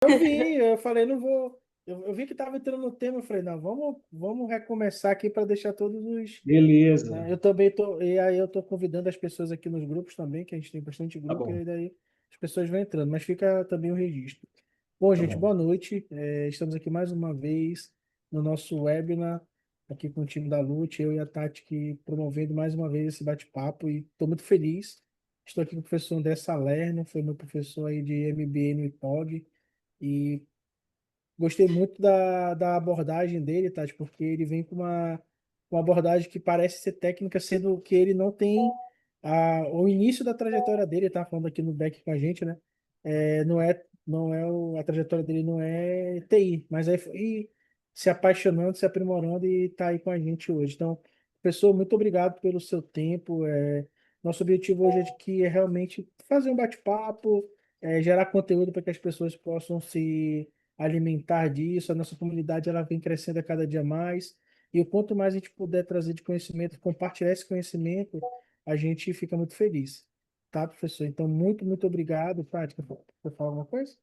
Eu vi, eu falei, não vou. Eu vi que estava entrando no tema, eu falei, não, vamos recomeçar aqui para deixar todos os. Beleza, Né, eu também tô. E aí eu tô convidando as pessoas aqui nos grupos também, que a gente tem bastante tá grupo, e bom, aí daí as pessoas vão entrando, mas fica também o registro. Bom, tá gente, bom. boa noite. Estamos aqui mais uma vez no nosso webinar, aqui com o time da Lute, eu e a Tati, que promovendo mais uma vez esse bate-papo, e estou muito feliz. Estou aqui com o professor André Salerno, foi meu professor aí de MBA no IPOG, e gostei muito da abordagem dele, Tati, porque ele vem com uma abordagem que parece ser técnica, sendo que ele não tem o início da trajetória dele, tá falando aqui no back com a gente, né? A trajetória dele não é TI, mas aí foi se apaixonando, se aprimorando e tá aí com a gente hoje. Então, pessoal, muito obrigado pelo seu tempo. Nosso objetivo hoje é realmente fazer um bate-papo, gerar conteúdo para que as pessoas possam se alimentar disso. A nossa comunidade ela vem crescendo a cada dia mais. E o quanto mais a gente puder trazer de conhecimento, compartilhar esse conhecimento, a gente fica muito feliz. Tá, professor? Então, muito obrigado. Tati, quer falar alguma coisa?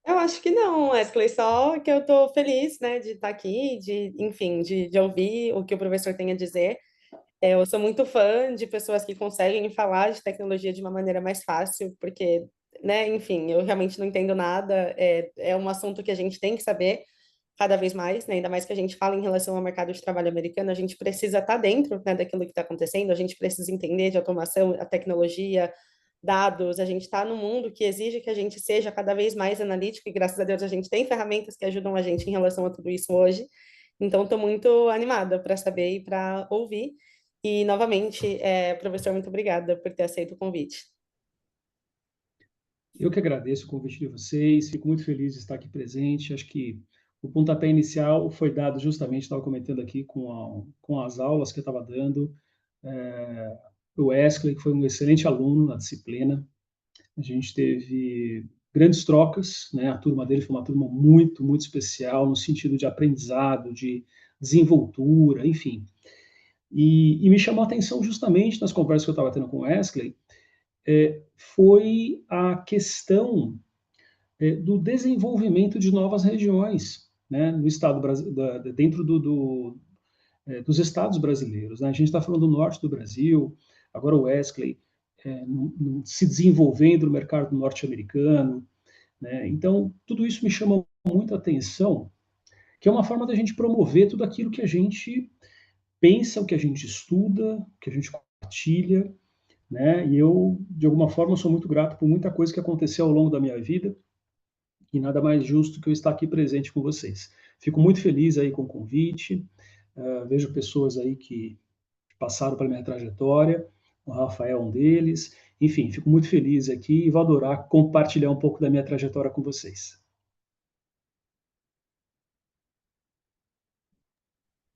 Eu acho que não, Wesley, só que eu estou feliz, né, de estar aqui, enfim, de ouvir o que o professor tem a dizer. Eu sou muito fã de pessoas que conseguem falar de tecnologia de uma maneira mais fácil, porque, né, enfim, eu realmente não entendo nada. É um assunto que a gente tem que saber cada vez mais, né, ainda mais que a gente fala em relação ao mercado de trabalho americano, a gente precisa estar dentro, né, daquilo que está acontecendo, a gente precisa entender de automação, a tecnologia, dados, a gente está num mundo que exige que a gente seja cada vez mais analítico, e graças a Deus a gente tem ferramentas que ajudam a gente em relação a tudo isso hoje. Então, estou muito animada para saber e para ouvir. E, novamente, professor, muito obrigada por ter aceito o convite. Eu que agradeço o convite de vocês, fico muito feliz de estar aqui presente. Acho que o pontapé inicial foi dado justamente, estava comentando aqui com as aulas que eu estava dando. É, o Wesley, que foi um excelente aluno na disciplina, a gente teve grandes trocas, né? A turma dele foi uma turma muito especial no sentido de aprendizado, de desenvoltura, enfim. E me chamou a atenção justamente nas conversas que eu estava tendo com o Wesley, foi a questão do desenvolvimento de novas regiões, né, no estado dentro dos estados brasileiros. Né? A gente está falando do norte do Brasil, agora o Wesley se desenvolvendo no mercado norte-americano. Né? Então, tudo isso me chama muito a atenção, que é uma forma da gente promover tudo aquilo que a gente pensa, o que a gente estuda, o que a gente compartilha. Né? E eu, de alguma forma, sou muito grato por muita coisa que aconteceu ao longo da minha vida, e nada mais justo que eu estar aqui presente com vocês. Fico muito feliz aí com o convite, vejo pessoas aí que passaram pela minha trajetória, o Rafael é um deles, enfim, fico muito feliz aqui e vou adorar compartilhar um pouco da minha trajetória com vocês.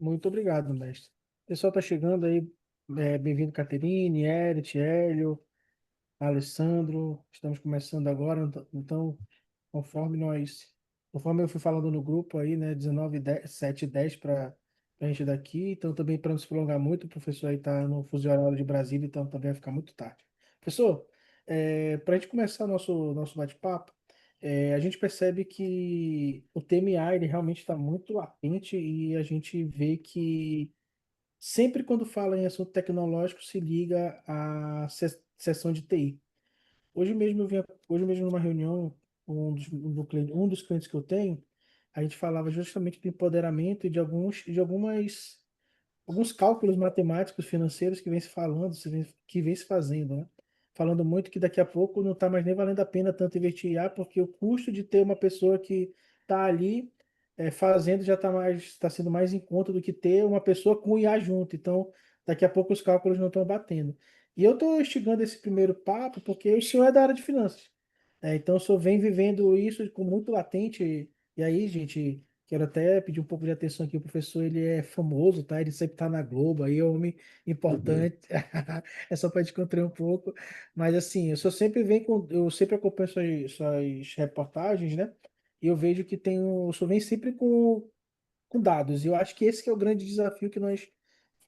Muito obrigado, mestre. O pessoal está chegando aí. Bem-vindo, Caterine, Erit, Hélio, Alessandro. Estamos começando agora, então, conforme conforme eu fui falando no grupo aí, né, 19:10, 7:10 para a gente daqui, então também para não se prolongar muito, o professor aí está no fuso horário de Brasília, então também vai ficar muito tarde. Professor, para a gente começar nosso bate-papo, a gente percebe que o TMA ele realmente está muito latente e a gente vê que sempre quando fala em assunto tecnológico se liga à seção de TI. Hoje mesmo numa reunião com um dos clientes que eu tenho, a gente falava justamente do empoderamento e alguns cálculos matemáticos financeiros que vem se falando, que vem se fazendo, né? Falando muito que daqui a pouco não está mais nem valendo a pena tanto investir em IA, porque o custo de ter uma pessoa que está ali fazendo já está sendo mais em conta do que ter uma pessoa com IA junto. Então, daqui a pouco os cálculos não estão batendo. E eu estou instigando esse primeiro papo porque o senhor é da área de finanças. Então, o senhor vem vivendo isso com muito latente. E aí, gente, quero até pedir um pouco de atenção aqui. O professor, ele é famoso, tá? Ele sempre tá na Globo, aí é um homem Uhum. importante. É só para descontrair um pouco. Mas, assim, eu sempre acompanho suas reportagens, né? E eu vejo que o senhor vem sempre com dados. E eu acho que esse que é o grande desafio que nós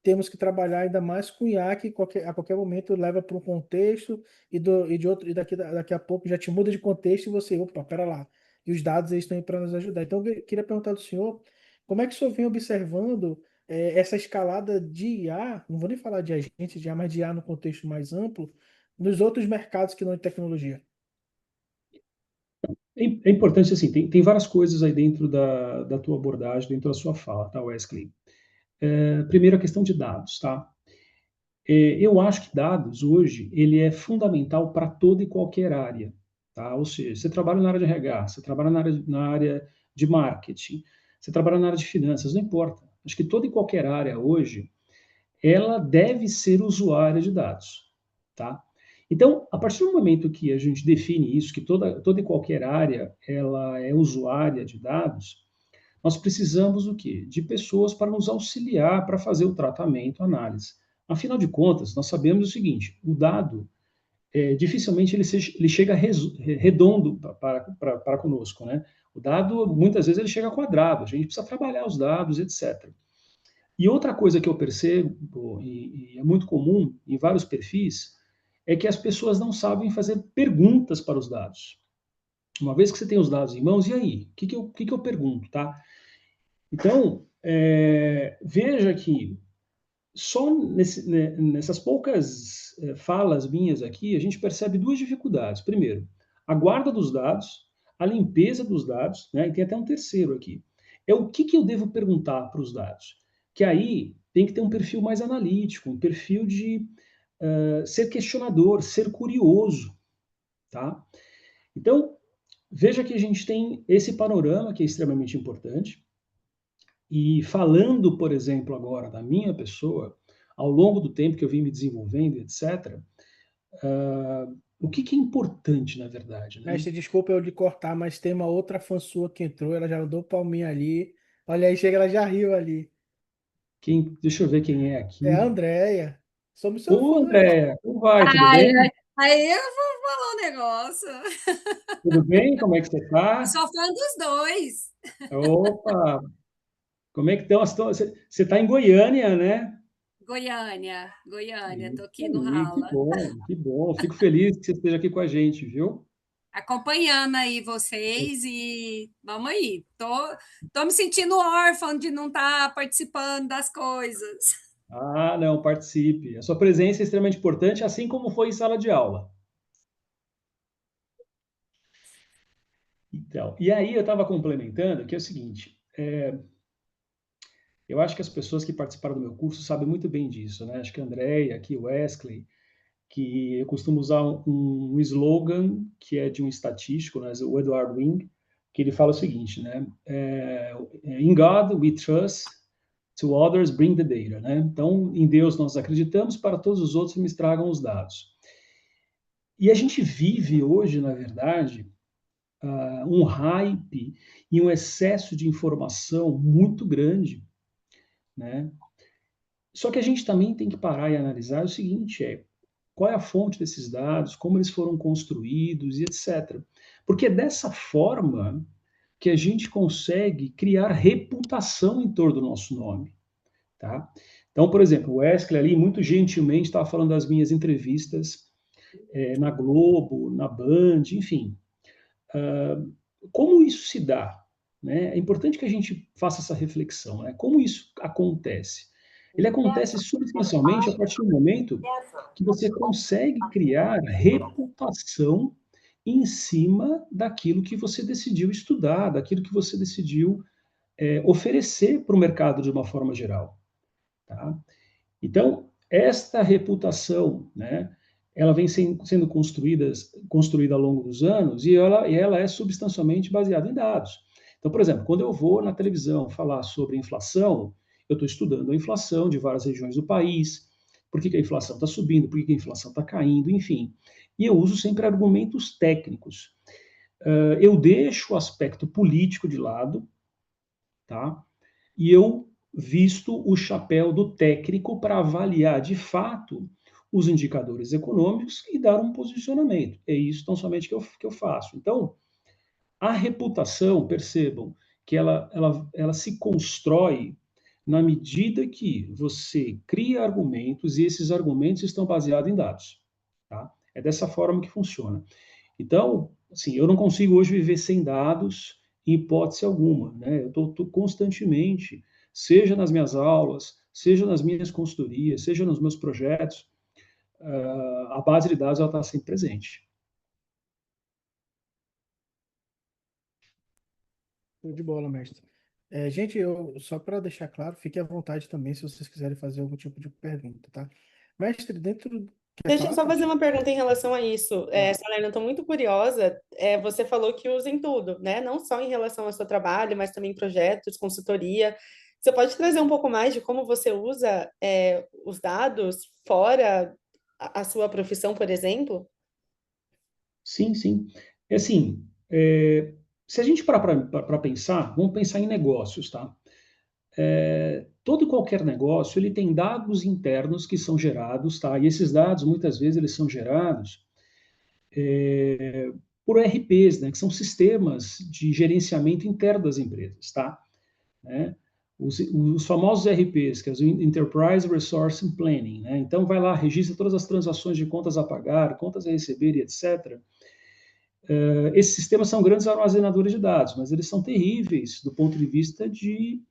temos que trabalhar ainda mais com IA, que a qualquer momento leva para um contexto e de outro, e daqui a pouco já te muda de contexto e você, opa, pera lá. E os dados eles estão aí para nos ajudar. Então, eu queria perguntar do senhor, como é que o senhor vem observando essa escalada de IA, não vou nem falar de agentes de IA, mas de IA no contexto mais amplo, nos outros mercados que não de tecnologia? É importante, assim, tem várias coisas aí dentro da tua abordagem, dentro da sua fala, tá, Wesley? Primeiro, a questão de dados, tá? Eu acho que dados, hoje, ele é fundamental para toda e qualquer área, tá? Ou seja, você trabalha na área de RH, você trabalha na área de marketing, você trabalha na área de finanças, não importa. Acho que toda e qualquer área hoje, ela deve ser usuária de dados, tá? Então, a partir do momento que a gente define isso, que toda e qualquer área ela é usuária de dados, nós precisamos do quê? De pessoas para nos auxiliar para fazer o tratamento, a análise. Afinal de contas, nós sabemos o seguinte: o dado, dificilmente ele chega redondo para conosco, né? O dado, muitas vezes, ele chega quadrado, a gente precisa trabalhar os dados, etc. E outra coisa que eu percebo, e é muito comum em vários perfis, é que as pessoas não sabem fazer perguntas para os dados. Uma vez que você tem os dados em mãos, e aí? O que que eu pergunto, tá? Então, veja que só nessas poucas falas minhas aqui, a gente percebe duas dificuldades. Primeiro, a guarda dos dados, a limpeza dos dados, né? E tem até um terceiro aqui. É o que que eu devo perguntar para os dados? Que aí tem que ter um perfil mais analítico, um perfil de ser questionador, ser curioso, tá? Então, veja que a gente tem esse panorama que é extremamente importante. E falando, por exemplo, agora da minha pessoa, ao longo do tempo que eu vim me desenvolvendo, etc., o que que é importante, na verdade, né? Mestre, desculpa eu lhe cortar, mas tem uma outra fã sua que entrou, ela já mandou palminha ali. Olha aí, chega, ela já riu ali. Deixa eu ver quem é É a aqui. Andréia. Somos seu Ô, fã aí. Andréia, como vai? Tudo Ai, bem? ai, aí eu vou falar um negócio. Tudo bem? Como é que você Eu está? sou fã dos dois. Opa, como é que estão as... Você está em Goiânia, né? Goiânia, Goiânia, tô Isso aqui no aí, que Rala, bom, que bom. Fico feliz que você esteja aqui com a gente, viu? acompanhando aí vocês e vamos aí. Tô me sentindo órfã de não estar participando das coisas. Ah, não, participe. A sua presença é extremamente importante, assim como foi em sala de aula. Então, e aí eu estava complementando que é o seguinte, eu acho que as pessoas que participaram do meu curso sabem muito bem disso, né? Acho que a Andrea, aqui o Wesley, que eu costumo usar um slogan que é de um estatístico, né, o Edward Wing, que ele fala o seguinte, né? In God we trust, to others bring the data, né? Então, em Deus nós acreditamos, para todos os outros me tragam os dados. E a gente vive hoje, na verdade, um hype e um excesso de informação muito grande, né? Só que a gente também tem que parar e analisar o seguinte, qual é a fonte desses dados, como eles foram construídos e etc. Porque é dessa forma que a gente consegue criar reputação em torno do nosso nome, tá? Então, por exemplo, o Wesley ali muito gentilmente estava falando das minhas entrevistas na Globo, na Band, enfim. Como isso se dá? Né? É importante que a gente faça essa reflexão. Né? Como isso acontece? Ele acontece substancialmente a partir do momento que você consegue criar reputação em cima daquilo que você decidiu estudar, daquilo que você decidiu oferecer para o mercado de uma forma geral. Tá? Então, esta reputação, né, ela vem sendo construída ao longo dos anos e ela é substancialmente baseada em dados. Então, por exemplo, quando eu vou na televisão falar sobre inflação, eu estou estudando a inflação de várias regiões do país, por que a inflação está subindo, por que a inflação está caindo, enfim. E eu uso sempre argumentos técnicos. Eu deixo o aspecto político de lado, tá? E eu visto o chapéu do técnico para avaliar de fato os indicadores econômicos e dar um posicionamento. É isso tão somente que eu faço. Então, a reputação, percebam, que ela se constrói na medida que você cria argumentos e esses argumentos estão baseados em dados, tá? É dessa forma que funciona. Então, assim, eu não consigo hoje viver sem dados em hipótese alguma, né? Eu estou constantemente, seja nas minhas aulas, seja nas minhas consultorias, seja nos meus projetos, a base de dados ela está sempre presente. Show de bola, mestre. Gente, só para deixar claro, fique à vontade também se vocês quiserem fazer algum tipo de pergunta, tá? Mestre, Quer Deixa eu falar, só fazer Tati? uma pergunta em relação a isso. Claro. Salerno, eu estou muito curiosa. Você falou que usa em tudo, né? Não só em relação ao seu trabalho, mas também em projetos, consultoria. Você pode trazer um pouco mais de como você usa, os dados fora a sua profissão, por exemplo? Sim, sim. É assim, se a gente parar para pensar, vamos pensar em negócios, tá? Todo e qualquer negócio, ele tem dados internos que são gerados, tá? E esses dados, muitas vezes, eles são gerados por ERPs, né? Que são sistemas de gerenciamento interno das empresas, tá? Né? Os famosos ERPs, que é o Enterprise Resource Planning, né? Então, vai lá, registra todas as transações de contas a pagar, contas a receber e etc. Esses sistemas são grandes armazenadores de dados, mas eles são terríveis do ponto de vista de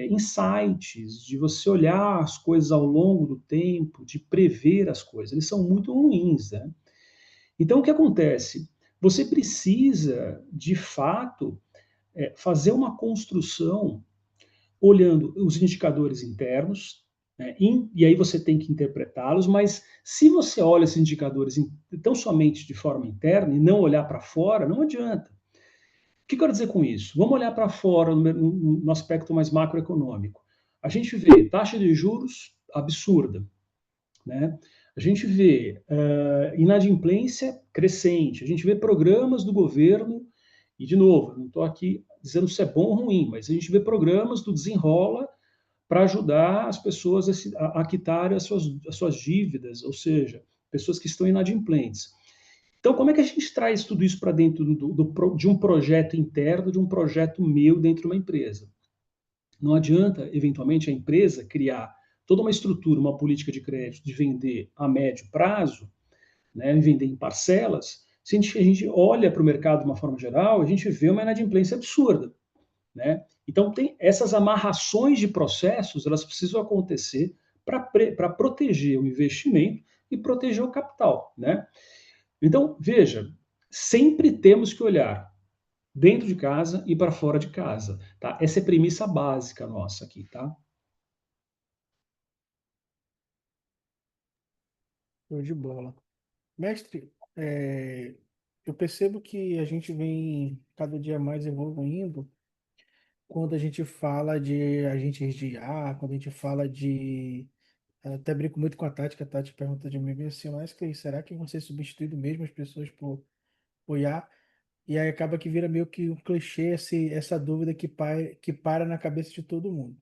insights, de você olhar as coisas ao longo do tempo, de prever as coisas. Eles são muito ruins, né? Então, o que acontece? Você precisa, de fato, fazer uma construção olhando os indicadores internos, né, e aí você tem que interpretá-los, mas se você olha esses indicadores tão somente de forma interna e não olhar para fora, não adianta. O que eu quero dizer com isso? Vamos olhar para fora no aspecto mais macroeconômico. A gente vê taxa de juros absurda, né? A gente vê inadimplência crescente, a gente vê programas do governo, e de novo, não estou aqui dizendo se é bom ou ruim, mas a gente vê programas do Desenrola para ajudar as pessoas a quitarem as suas dívidas, ou seja, pessoas que estão inadimplentes. Então, como é que a gente traz tudo isso para dentro de um projeto interno, de um projeto meu dentro de uma empresa? Não adianta, eventualmente, a empresa criar toda uma estrutura, uma política de crédito de vender a médio prazo, né, vender em parcelas, se a gente olha para o mercado de uma forma geral, a gente vê uma inadimplência absurda. Né? Então, tem essas amarrações de processos, elas precisam acontecer para proteger o investimento e proteger o capital. Né? Então, veja, sempre temos que olhar dentro de casa e para fora de casa. Tá? Essa é a premissa básica nossa aqui. Tá? Show de bola. Mestre, eu percebo que a gente vem cada dia mais evoluindo quando a gente fala de agentes de IA, quando a gente fala de. Até brinco muito com a Tati, que a Tati pergunta de mim assim, mas Cris, será que vão ser substituído mesmo as pessoas por IA? E aí acaba que vira meio que um clichê essa dúvida que para na cabeça de todo mundo.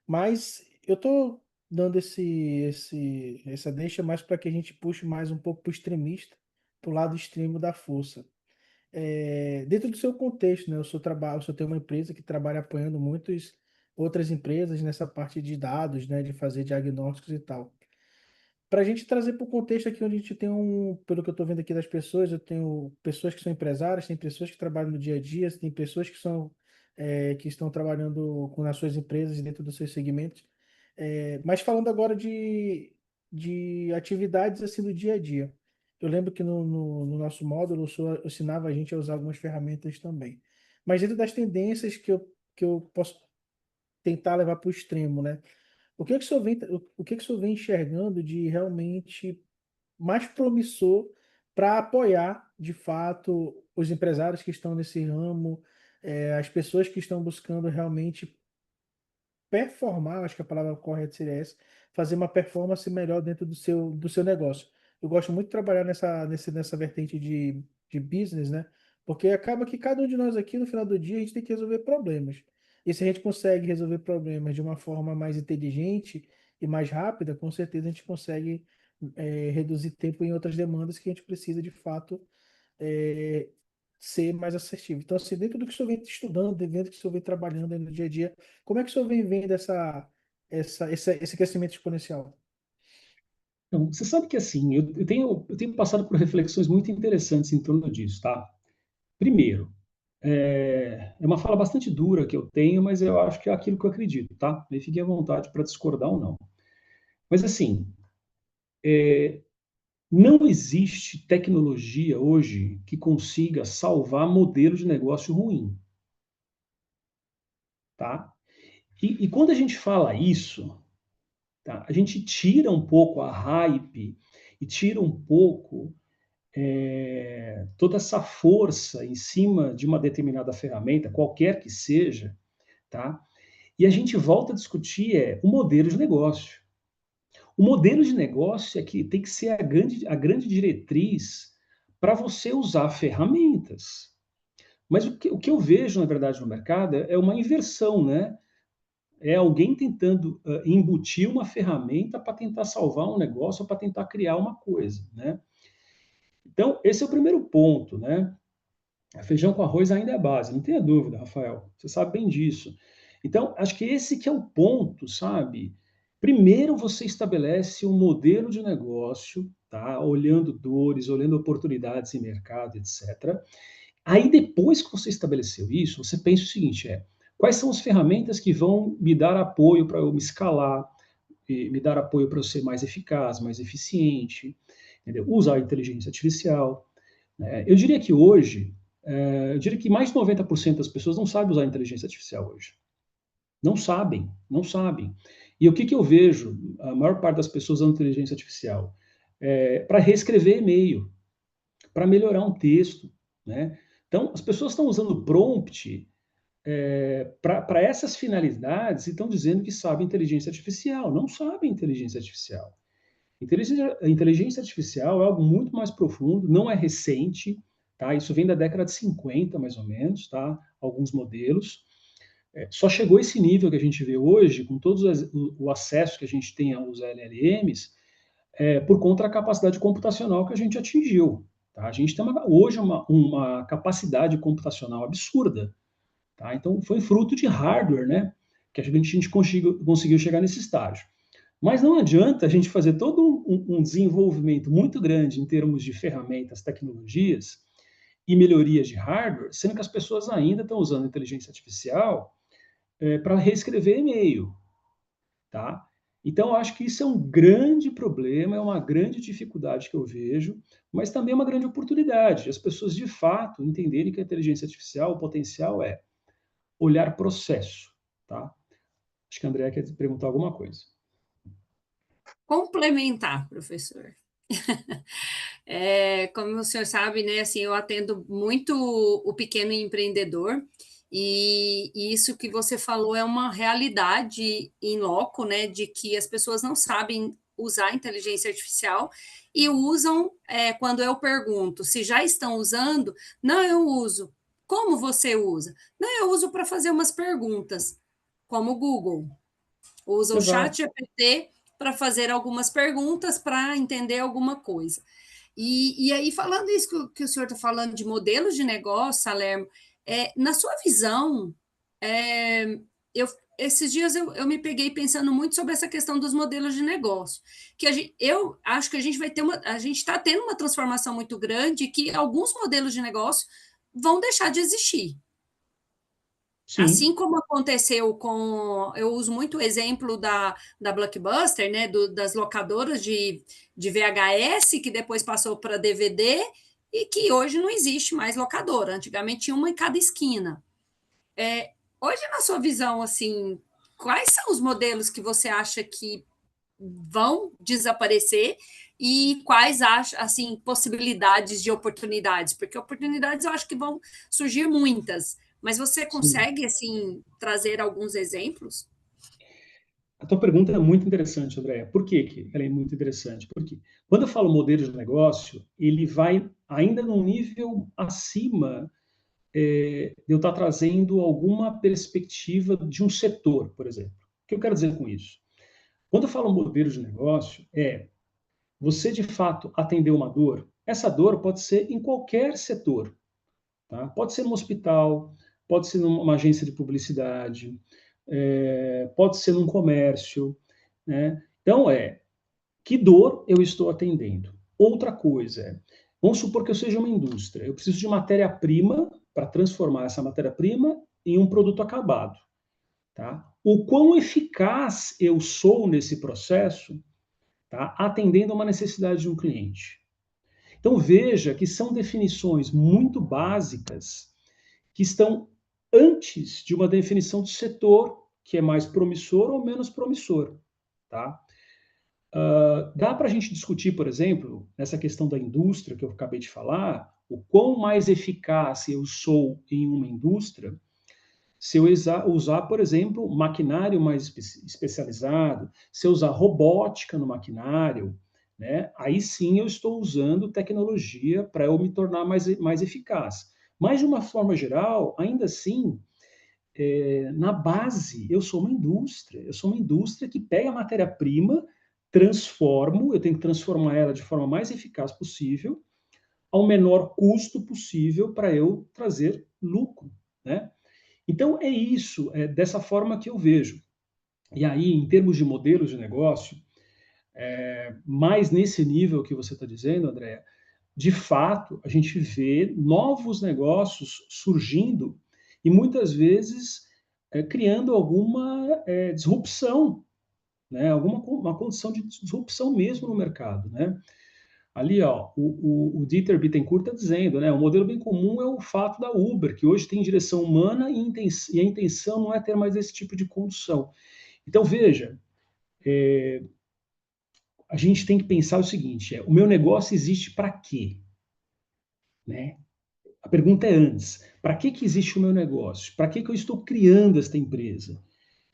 Mas eu tô dando essa deixa mais para que a gente puxe mais um pouco para o extremista, para o lado extremo da força. Dentro do seu contexto, né? Eu sou tenho uma empresa que trabalha apoiando muitas outras empresas nessa parte de dados, né? De fazer diagnósticos e tal. Para a gente trazer para o contexto aqui onde a gente tem pelo que eu estou vendo aqui das pessoas, eu tenho pessoas que são empresárias, tem pessoas que trabalham no dia a dia, tem pessoas que estão trabalhando nas suas empresas e dentro dos seus segmentos. Mas falando agora de atividades assim do dia a dia. Eu lembro que no nosso módulo eu ensinava a gente a usar algumas ferramentas também. Mas dentro das tendências que eu posso tentar levar para o extremo, né? O que que o senhor vem enxergando de realmente mais promissor para apoiar, de fato, os empresários que estão nesse ramo, as pessoas que estão buscando realmente performar, acho que a palavra correta seria essa, fazer uma performance melhor dentro do seu negócio. Eu gosto muito de trabalhar nessa vertente de business, né? Porque acaba que cada um de nós aqui, no final do dia, a gente tem que resolver problemas. E se a gente consegue resolver problemas de uma forma mais inteligente e mais rápida, com certeza a gente consegue reduzir tempo em outras demandas que a gente precisa, de fato, ser mais assertivo. Então, assim, dentro do que o senhor vem estudando, dentro do que o senhor vem trabalhando aí no dia a dia, como é que o senhor vem vendo esse crescimento exponencial? Então, você sabe que assim, eu tenho passado por reflexões muito interessantes em torno disso, tá? Primeiro, é uma fala bastante dura que eu tenho, mas eu acho que é aquilo que eu acredito, tá? Me fiquem à vontade para discordar ou não. Mas assim, não existe tecnologia hoje que consiga salvar modelo de negócio ruim, tá? E quando a gente fala isso, tá? A gente tira um pouco a hype e tira um pouco toda essa força em cima de uma determinada ferramenta, qualquer que seja, tá? E a gente volta a discutir o modelo de negócio. O modelo de negócio é que tem que ser a grande diretriz para você usar ferramentas. Mas o que eu vejo, na verdade, no mercado é uma inversão, né? É alguém tentando embutir uma ferramenta para tentar salvar um negócio ou para tentar criar uma coisa, né? Então, esse é o primeiro ponto, né? Feijão com arroz ainda é a base, não tenha dúvida, Rafael. Você sabe bem disso. Então, acho que esse que é o ponto, sabe? Primeiro você estabelece um modelo de negócio, tá? Olhando dores, olhando oportunidades em mercado, etc. Aí depois que você estabeleceu isso, você pensa o seguinte, quais são as ferramentas que vão me dar apoio para eu me escalar, me dar apoio para eu ser mais eficaz, mais eficiente, entendeu? Usar a inteligência artificial. Eu diria que hoje, eu diria que mais de 90% das pessoas não sabem usar a inteligência artificial hoje. Não sabem, não sabem. E o que, que eu vejo? A maior parte das pessoas usando inteligência artificial para reescrever e-mail, para melhorar um texto, né? Então, as pessoas estão usando prompt para essas finalidades e estão dizendo que sabem inteligência artificial. Não sabem inteligência artificial. Inteligência artificial é algo muito mais profundo, não é recente, tá? Isso vem da década de 50, mais ou menos, tá? Alguns modelos. Só chegou a esse nível que a gente vê hoje, com todo o acesso que a gente tem aos LLMs, por conta da capacidade computacional que a gente atingiu. Tá? A gente tem hoje uma capacidade computacional absurda. Tá? Então, foi fruto de hardware, né? Que a gente conseguiu chegar nesse estágio. Mas não adianta a gente fazer todo um desenvolvimento muito grande em termos de ferramentas, tecnologias e melhorias de hardware, sendo que as pessoas ainda estão usando inteligência artificial para reescrever e-mail, tá? Então, eu acho que isso é um grande problema, é uma grande dificuldade que eu vejo, mas também é uma grande oportunidade. As pessoas, de fato, entenderem que a inteligência artificial, o potencial é olhar processo, tá? Acho que a Andrea quer perguntar alguma coisa. Complementar, professor. Como o senhor sabe, né, assim, eu atendo muito o pequeno empreendedor e isso que você falou é uma realidade in loco, né, de que as pessoas não sabem usar a inteligência artificial e usam, quando eu pergunto se já estão usando, não, eu uso. Como você usa? Não, eu uso para fazer umas perguntas, como o Google. Usa o chat Exato. GPT para fazer algumas perguntas para entender alguma coisa. E aí, falando isso que o senhor está falando de modelos de negócio, Salermo, na sua visão, eu, esses dias eu me peguei pensando muito sobre essa questão dos modelos de negócio, que eu acho que a gente vai ter a gente está tendo uma transformação muito grande que alguns modelos de negócio vão deixar de existir. Assim Sim, como aconteceu com. Eu uso muito o exemplo da Blockbuster, né, das locadoras de VHS, que depois passou para DVD, e que hoje não existe mais locadora. Antigamente tinha uma em cada esquina. Hoje, na sua visão, assim, quais são os modelos que você acha que vão desaparecer e quais assim possibilidades de oportunidades? Porque oportunidades eu acho que vão surgir muitas, mas você sim. consegue assim trazer alguns exemplos? A tua pergunta é muito interessante, Andréa. Por que que ela é muito interessante? Porque quando eu falo modelo de negócio, ele vai ainda num nível acima de eu estar trazendo alguma perspectiva de um setor, por exemplo. O que eu quero dizer com isso? Quando eu falo modelo de negócio, você de fato atender uma dor. Essa dor pode ser em qualquer setor. tá? Pode ser num hospital, pode ser numa agência de publicidade, pode ser num comércio, né? Então, que dor eu estou atendendo? Outra coisa vamos supor que eu seja uma indústria, eu preciso de matéria-prima para transformar essa matéria-prima em um produto acabado, tá? O quão eficaz eu sou nesse processo, tá? Atendendo a uma necessidade de um cliente. Então veja que são definições muito básicas que estão antes de uma definição de setor que é mais promissor ou menos promissor, tá? Dá para a gente discutir, por exemplo, nessa questão da indústria que eu acabei de falar, o quão mais eficaz eu sou em uma indústria se eu usar, por exemplo, maquinário mais especializado, se eu usar robótica no maquinário, né, aí sim eu estou usando tecnologia para eu me tornar mais eficaz. Mas, de uma forma geral, ainda assim, na base, eu sou uma indústria que pega a matéria-prima, transformo, eu tenho que transformar ela de forma mais eficaz possível, ao menor custo possível para eu trazer lucro, né? Então, é isso, é dessa forma que eu vejo. E aí, em termos de modelos de negócio, mais nesse nível que você está dizendo, André, de fato, a gente vê novos negócios surgindo e muitas vezes criando alguma disrupção, né? Alguma uma condição de disrupção mesmo no mercado, né? Ali, ó, o Dieter Bittencourt está dizendo, né? O modelo bem comum é o fato da Uber, que hoje tem direção humana e a intenção não é ter mais esse tipo de condução. Então, veja, a gente tem que pensar o seguinte: o meu negócio existe para quê? Né? A pergunta é antes: para que existe o meu negócio? Para que eu estou criando esta empresa?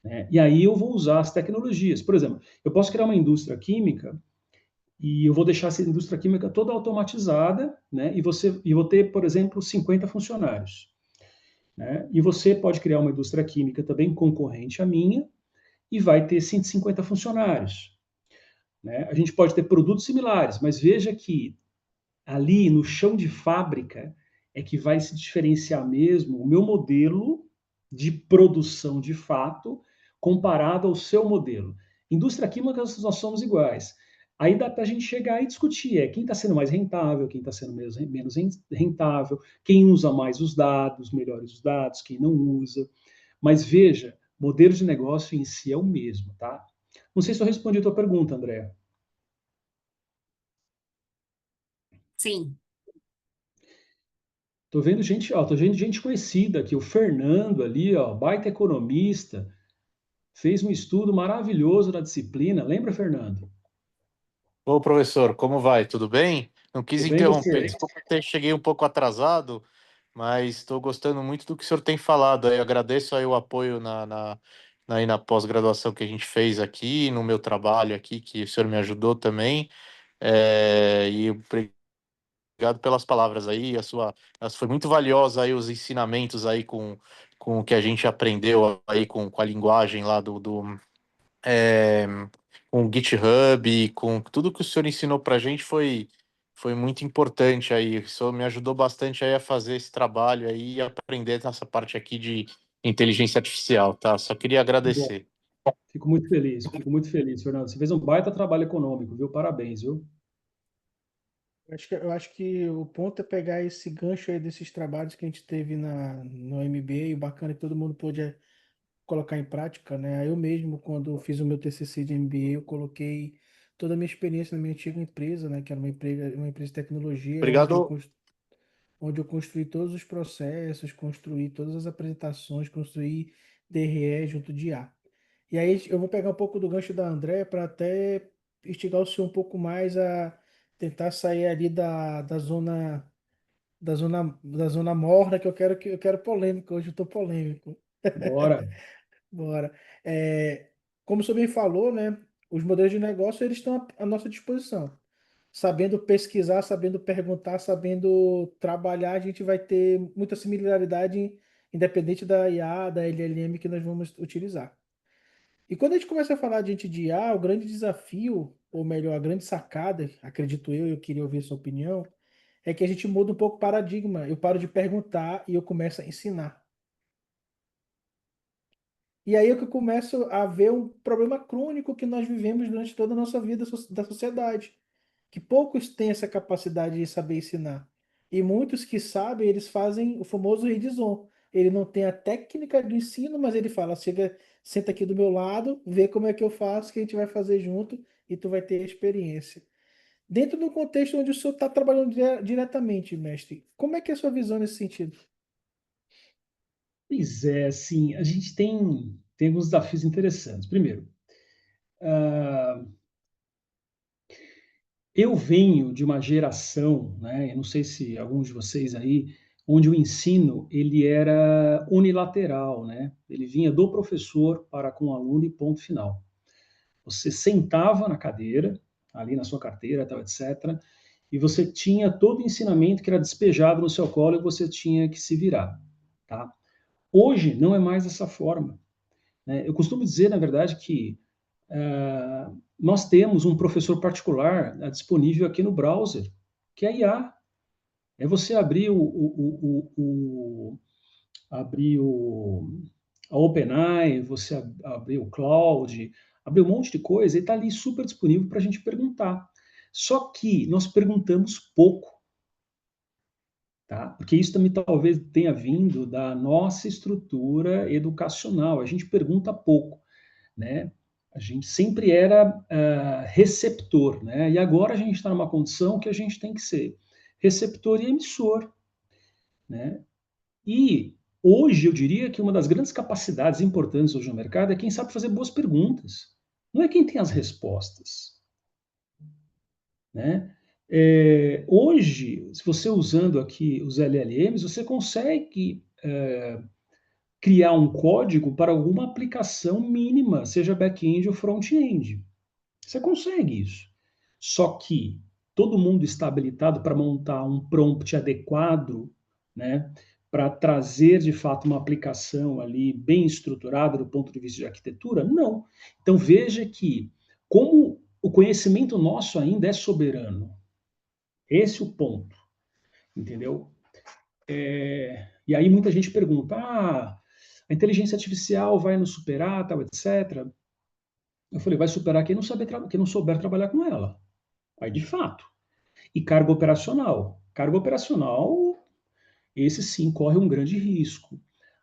Né? E aí eu vou usar as tecnologias. Por exemplo, eu posso criar uma indústria química e eu vou deixar essa indústria química toda automatizada, né? E vou ter, por exemplo, 50 funcionários. Né? E você pode criar uma indústria química também concorrente à minha e vai ter 150 funcionários. Né? A gente pode ter produtos similares, mas veja que ali no chão de fábrica é que vai se diferenciar mesmo o meu modelo de produção de fato comparado ao seu modelo. Indústria química, nós somos iguais. Aí dá para a gente chegar e discutir quem está sendo mais rentável, quem está sendo menos rentável, quem usa mais os dados, melhores os dados, quem não usa. Mas veja, modelo de negócio em si é o mesmo, tá? Não sei se eu respondi a tua pergunta, André. Sim. Tô vendo gente conhecida aqui, o Fernando ali, ó, baita economista, fez um estudo maravilhoso na disciplina. Lembra, Fernando? Ô, professor, como vai? Tudo bem? Não quis Tudo bem interromper, você? desculpa que cheguei um pouco atrasado, mas estou gostando muito do que o senhor tem falado. Eu agradeço aí o apoio aí na pós-graduação que a gente fez aqui, no meu trabalho aqui, que o senhor me ajudou também. E obrigado pelas palavras aí, foi muito valiosa aí os ensinamentos aí com o que a gente aprendeu aí com a linguagem lá é, com o GitHub, com tudo que o senhor ensinou para a gente foi muito importante aí. Isso me ajudou bastante aí a fazer esse trabalho aí e aprender nessa parte aqui de inteligência artificial, tá? Só queria Bom, agradecer. fico muito feliz, Fernando. Você fez um baita trabalho econômico, viu? Parabéns, viu? Eu acho que o ponto é pegar esse gancho aí desses trabalhos que a gente teve no MBA, o bacana é que todo mundo pôde colocar em prática, né? Eu mesmo, quando fiz o meu TCC de MBA, eu coloquei toda a minha experiência na minha antiga empresa, né? Que era uma empresa de tecnologia, Obrigado. onde eu construí todos os processos, construí todas as apresentações, construí DRE junto de IA. E aí eu vou pegar um pouco do gancho da André para até instigar o senhor um pouco mais a tentar sair ali da zona morna, que eu quero polêmica, hoje eu tô polêmico. Bora. Bora. É, como o senhor bem falou, né, os modelos de negócio eles estão à nossa disposição. Sabendo pesquisar, sabendo perguntar, sabendo trabalhar, a gente vai ter muita similaridade independente da IA, da LLM que nós vamos utilizar. E quando a gente começa a falar de IA, o grande desafio, ou melhor, a grande sacada, acredito eu queria ouvir sua opinião, é que a gente muda um pouco o paradigma. Eu paro de perguntar e eu começo a ensinar. E aí é que eu começo a ver um problema crônico que nós vivemos durante toda a nossa vida da sociedade, que poucos têm essa capacidade de saber ensinar. E muitos que sabem, eles fazem o famoso hands-on. Ele não tem a técnica do ensino, mas ele fala, chega, senta aqui do meu lado, vê como é que eu faço, que a gente vai fazer junto e tu vai ter experiência. Dentro do contexto onde o senhor está trabalhando diretamente, mestre, como é que é a sua visão nesse sentido? Pois é, assim, a gente tem alguns desafios interessantes. Primeiro, ah, eu venho de uma geração, né, eu não sei se alguns de vocês aí, onde o ensino ele era unilateral, né? Ele vinha do professor para com o aluno e ponto final. Você sentava na cadeira, ali na sua carteira, tal, etc., e você tinha todo o ensinamento que era despejado no seu colo e você tinha que se virar, tá? Hoje não é mais dessa forma, né? Eu costumo dizer, na verdade, que nós temos um professor particular disponível aqui no browser, que é a IA. É você abrir abrir a OpenAI, você abrir o Cloud, abrir um monte de coisa, e está ali super disponível para a gente perguntar. Só que nós perguntamos pouco, tá? Porque isso também talvez tenha vindo da nossa estrutura educacional. A gente pergunta pouco, né? A gente sempre era receptor, né? E agora a gente está numa condição que a gente tem que ser receptor e emissor, né? E hoje eu diria que uma das grandes capacidades importantes hoje no mercado é quem sabe fazer boas perguntas. Não é quem tem as respostas, né? Hoje, se você usando aqui os LLMs, você consegue criar um código para alguma aplicação mínima, seja back-end ou front-end. Você consegue isso. Só que todo mundo está habilitado para montar um prompt adequado, né, para trazer de fato uma aplicação ali bem estruturada do ponto de vista de arquitetura? Não. Então veja que como o conhecimento nosso ainda é soberano. Esse é o ponto, entendeu? E aí muita gente pergunta: a inteligência artificial vai nos superar, tal, etc. Eu falei: vai superar quem não souber trabalhar com ela. Aí de fato. E carga operacional. Carga operacional, esse sim corre um grande risco.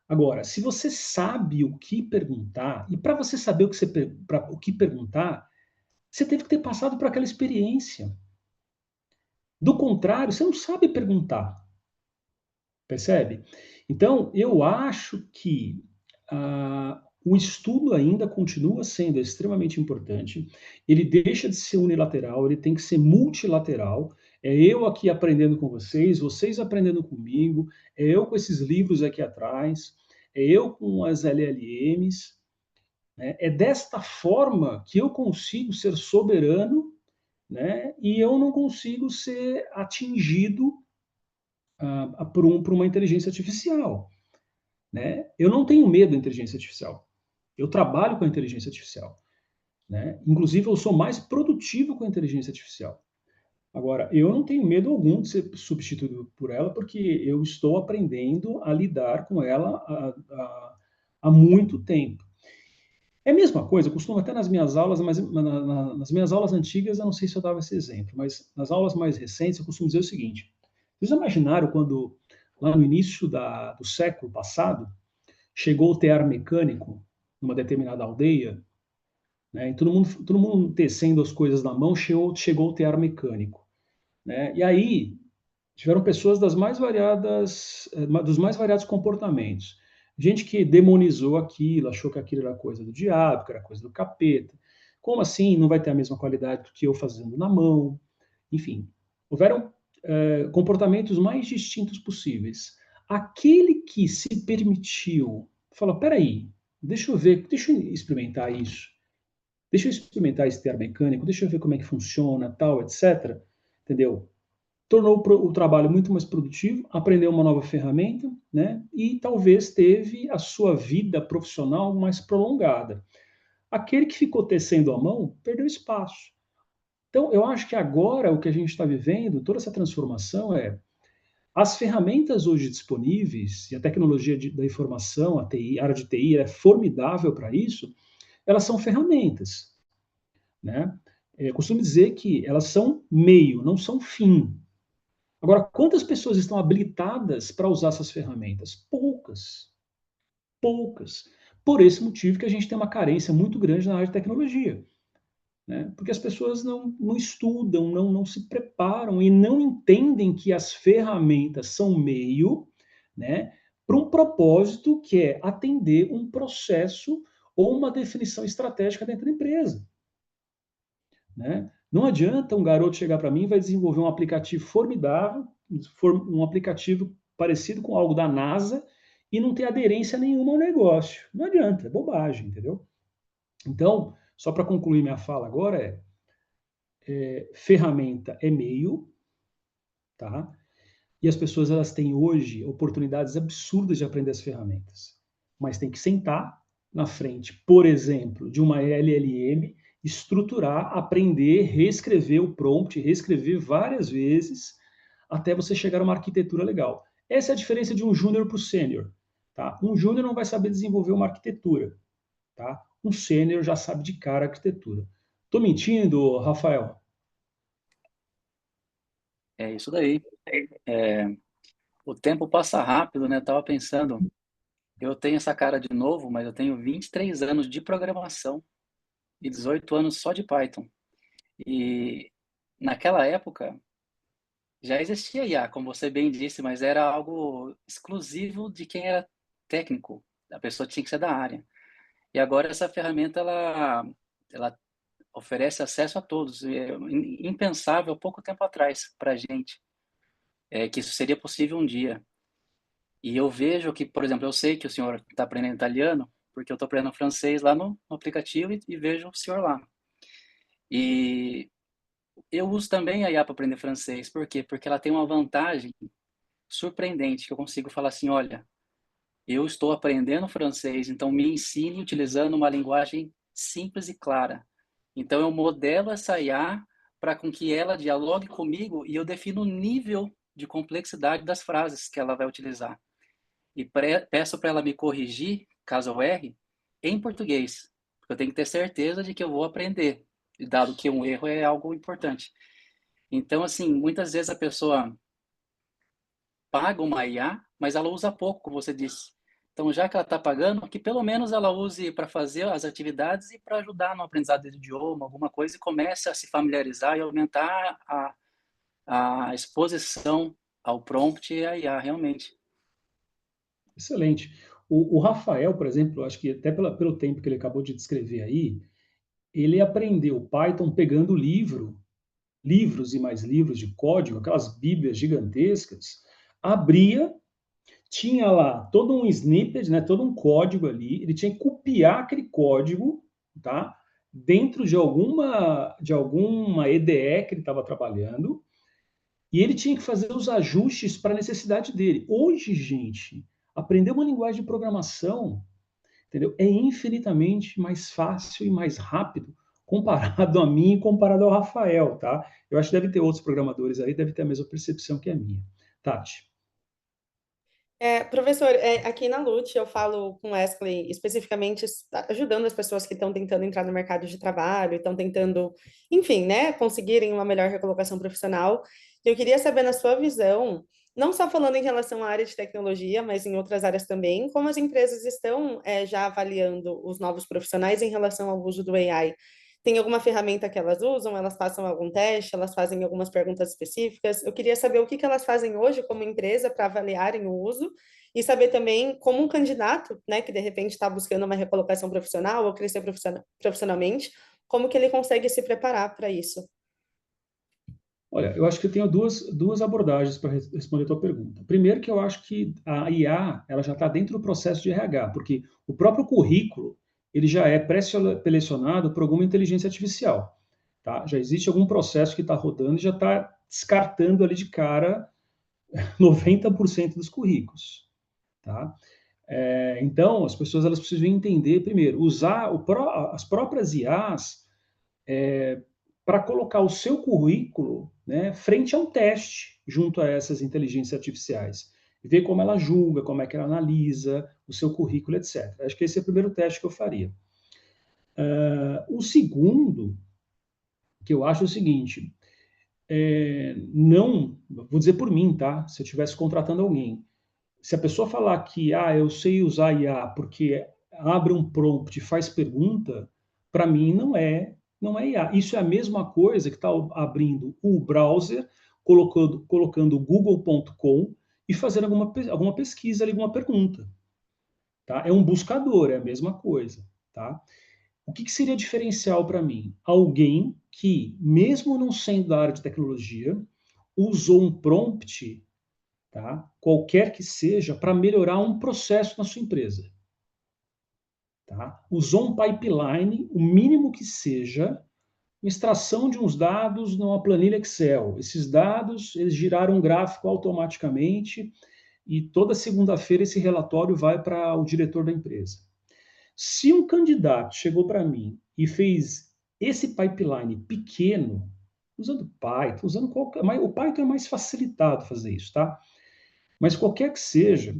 Agora, se você sabe o que perguntar, e para você saber o que perguntar, você teve que ter passado por aquela experiência. Do contrário, você não sabe perguntar. Percebe? Então, eu acho que o estudo ainda continua sendo extremamente importante. Ele deixa de ser unilateral, ele tem que ser multilateral. É eu aqui aprendendo com vocês, vocês aprendendo comigo, é eu com esses livros aqui atrás, é eu com as LLMs. Né? É desta forma que eu consigo ser soberano, né? E eu não consigo ser atingido por uma inteligência artificial. Né? Eu não tenho medo da inteligência artificial. Eu trabalho com a inteligência artificial. Né? Inclusive, eu sou mais produtivo com a inteligência artificial. Agora, eu não tenho medo algum de ser substituído por ela, porque eu estou aprendendo a lidar com ela há muito tempo. É a mesma coisa, eu costumo até nas minhas aulas, mas nas minhas aulas antigas, eu não sei se eu dava esse exemplo, mas nas aulas mais recentes, eu costumo dizer o seguinte: vocês imaginaram quando, lá no início do século passado, chegou o tear mecânico numa determinada aldeia, né, e todo mundo tecendo as coisas na mão, chegou o tear mecânico. Né, e aí tiveram pessoas dos mais variados comportamentos. Gente que demonizou aquilo, achou que aquilo era coisa do diabo, que era coisa do capeta. Como assim não vai ter a mesma qualidade do que eu fazendo na mão? Enfim, houveram comportamentos mais distintos possíveis. Aquele que se permitiu, falou, peraí, deixa eu ver, deixa eu experimentar isso, deixa eu experimentar esse tear mecânico, deixa eu ver como é que funciona, tal, etc. Entendeu? Tornou o trabalho muito mais produtivo, aprendeu uma nova ferramenta, né? E talvez teve a sua vida profissional mais prolongada. Aquele que ficou tecendo a mão perdeu espaço. Então, eu acho que agora o que a gente está vivendo, toda essa transformação as ferramentas hoje disponíveis, e a tecnologia da informação, a TI, a área de TI é formidável para isso, elas são ferramentas, né? Eu costumo dizer que elas são meio, não são fim. Agora, quantas pessoas estão habilitadas para usar essas ferramentas? Poucas. Poucas. Por esse motivo que a gente tem uma carência muito grande na área de tecnologia. Né? Porque as pessoas não estudam, não se preparam e não entendem que as ferramentas são meio, né, para um propósito que é atender um processo ou uma definição estratégica dentro da empresa. Né? Não adianta um garoto chegar para mim e vai desenvolver um aplicativo formidável, um aplicativo parecido com algo da NASA, e não ter aderência nenhuma ao negócio. Não adianta, é bobagem, entendeu? Então, só para concluir minha fala agora, ferramenta é meio, tá? E as pessoas elas têm hoje oportunidades absurdas de aprender as ferramentas, mas tem que sentar na frente, por exemplo, de uma LLM, estruturar, aprender, reescrever o prompt, reescrever várias vezes até você chegar a uma arquitetura legal. Essa é a diferença de um júnior para o sênior, tá? Um júnior não vai saber desenvolver uma arquitetura, tá? Um sênior já sabe de cara a arquitetura. Tô mentindo, Rafael? É isso daí. O tempo passa rápido, né? Eu tava pensando, eu tenho essa cara de novo, mas eu tenho 23 anos de programação e 18 anos só de Python. E naquela época já existia IA, como você bem disse, mas era algo exclusivo de quem era técnico. A pessoa tinha que ser da área. E agora essa ferramenta ela oferece acesso a todos. É impensável pouco tempo atrás para a gente que isso seria possível um dia. E eu vejo que, por exemplo, eu sei que o senhor está aprendendo italiano, porque eu estou aprendendo francês lá no aplicativo e vejo o senhor lá. E eu uso também a IA para aprender francês. Por quê? Porque ela tem uma vantagem surpreendente, que eu consigo falar assim, olha, eu estou aprendendo francês, então me ensine utilizando uma linguagem simples e clara. Então eu modelo essa IA para com que ela dialogue comigo e eu defino o nível de complexidade das frases que ela vai utilizar. E peço para ela me corrigir, caso eu erre, em português. Porque eu tenho que ter certeza de que eu vou aprender, dado que um erro é algo importante. Então, assim, muitas vezes a pessoa paga uma IA, mas ela usa pouco, como você disse. Então, já que ela está pagando, que pelo menos ela use para fazer as atividades e para ajudar no aprendizado do idioma, alguma coisa, e comece a se familiarizar e aumentar a exposição ao prompt e à IA, realmente. Excelente. O Rafael, por exemplo, acho que até pelo tempo que ele acabou de descrever aí, ele aprendeu Python pegando livros e mais livros de código, aquelas bíblias gigantescas, abria, tinha lá todo um snippet, né, todo um código ali, ele tinha que copiar aquele código, tá, dentro de alguma EDE que ele estava trabalhando, e ele tinha que fazer os ajustes para a necessidade dele. Hoje, gente, aprender uma linguagem de programação, entendeu? É infinitamente mais fácil e mais rápido comparado a mim e comparado ao Rafael, tá? Eu acho que deve ter outros programadores aí, deve ter a mesma percepção que a minha. Tati. Professor, aqui na Lute eu falo com Wesley especificamente ajudando as pessoas que estão tentando entrar no mercado de trabalho, estão tentando, enfim, né, conseguirem uma melhor recolocação profissional. Eu queria saber, na sua visão, não só falando em relação à área de tecnologia, mas em outras áreas também, como as empresas estão já avaliando os novos profissionais em relação ao uso do AI. Tem alguma ferramenta que elas usam? Elas passam algum teste? Elas fazem algumas perguntas específicas? Eu queria saber o que elas fazem hoje como empresa para avaliarem o uso e saber também como um candidato, né, que de repente está buscando uma recolocação profissional ou crescer profissionalmente, como que ele consegue se preparar para isso. Olha, eu acho que eu tenho duas abordagens para responder a tua pergunta. Primeiro que eu acho que a IA ela já está dentro do processo de RH, porque o próprio currículo ele já é pré-selecionado por alguma inteligência artificial. Tá? Já existe algum processo que está rodando e já está descartando ali de cara 90% dos currículos. Tá? Então, as pessoas elas precisam entender, primeiro, usar as próprias IAs para colocar o seu currículo, né, frente a um teste junto a essas inteligências artificiais. Ver como ela julga, como é que ela analisa o seu currículo, etc. Acho que esse é o primeiro teste que eu faria. O segundo, que eu acho é o seguinte, não, vou dizer por mim, tá? Se eu estivesse contratando alguém, se a pessoa falar que eu sei usar IA porque abre um prompt e faz pergunta, para mim não é IA. Isso é a mesma coisa que está abrindo o browser, colocando google.com e fazendo alguma pesquisa, alguma pergunta. Tá? É um buscador, é a mesma coisa. Tá? O que seria diferencial para mim? Alguém que, mesmo não sendo da área de tecnologia, usou um prompt, tá? Qualquer que seja, para melhorar um processo na sua empresa. Tá? Usou um pipeline, o mínimo que seja, uma extração de uns dados numa planilha Excel. Esses dados, eles giraram um gráfico automaticamente e toda segunda-feira esse relatório vai para o diretor da empresa. Se um candidato chegou para mim e fez esse pipeline pequeno, usando Python, usando qualquer. O Python é mais facilitado fazer isso, tá? Mas qualquer que seja,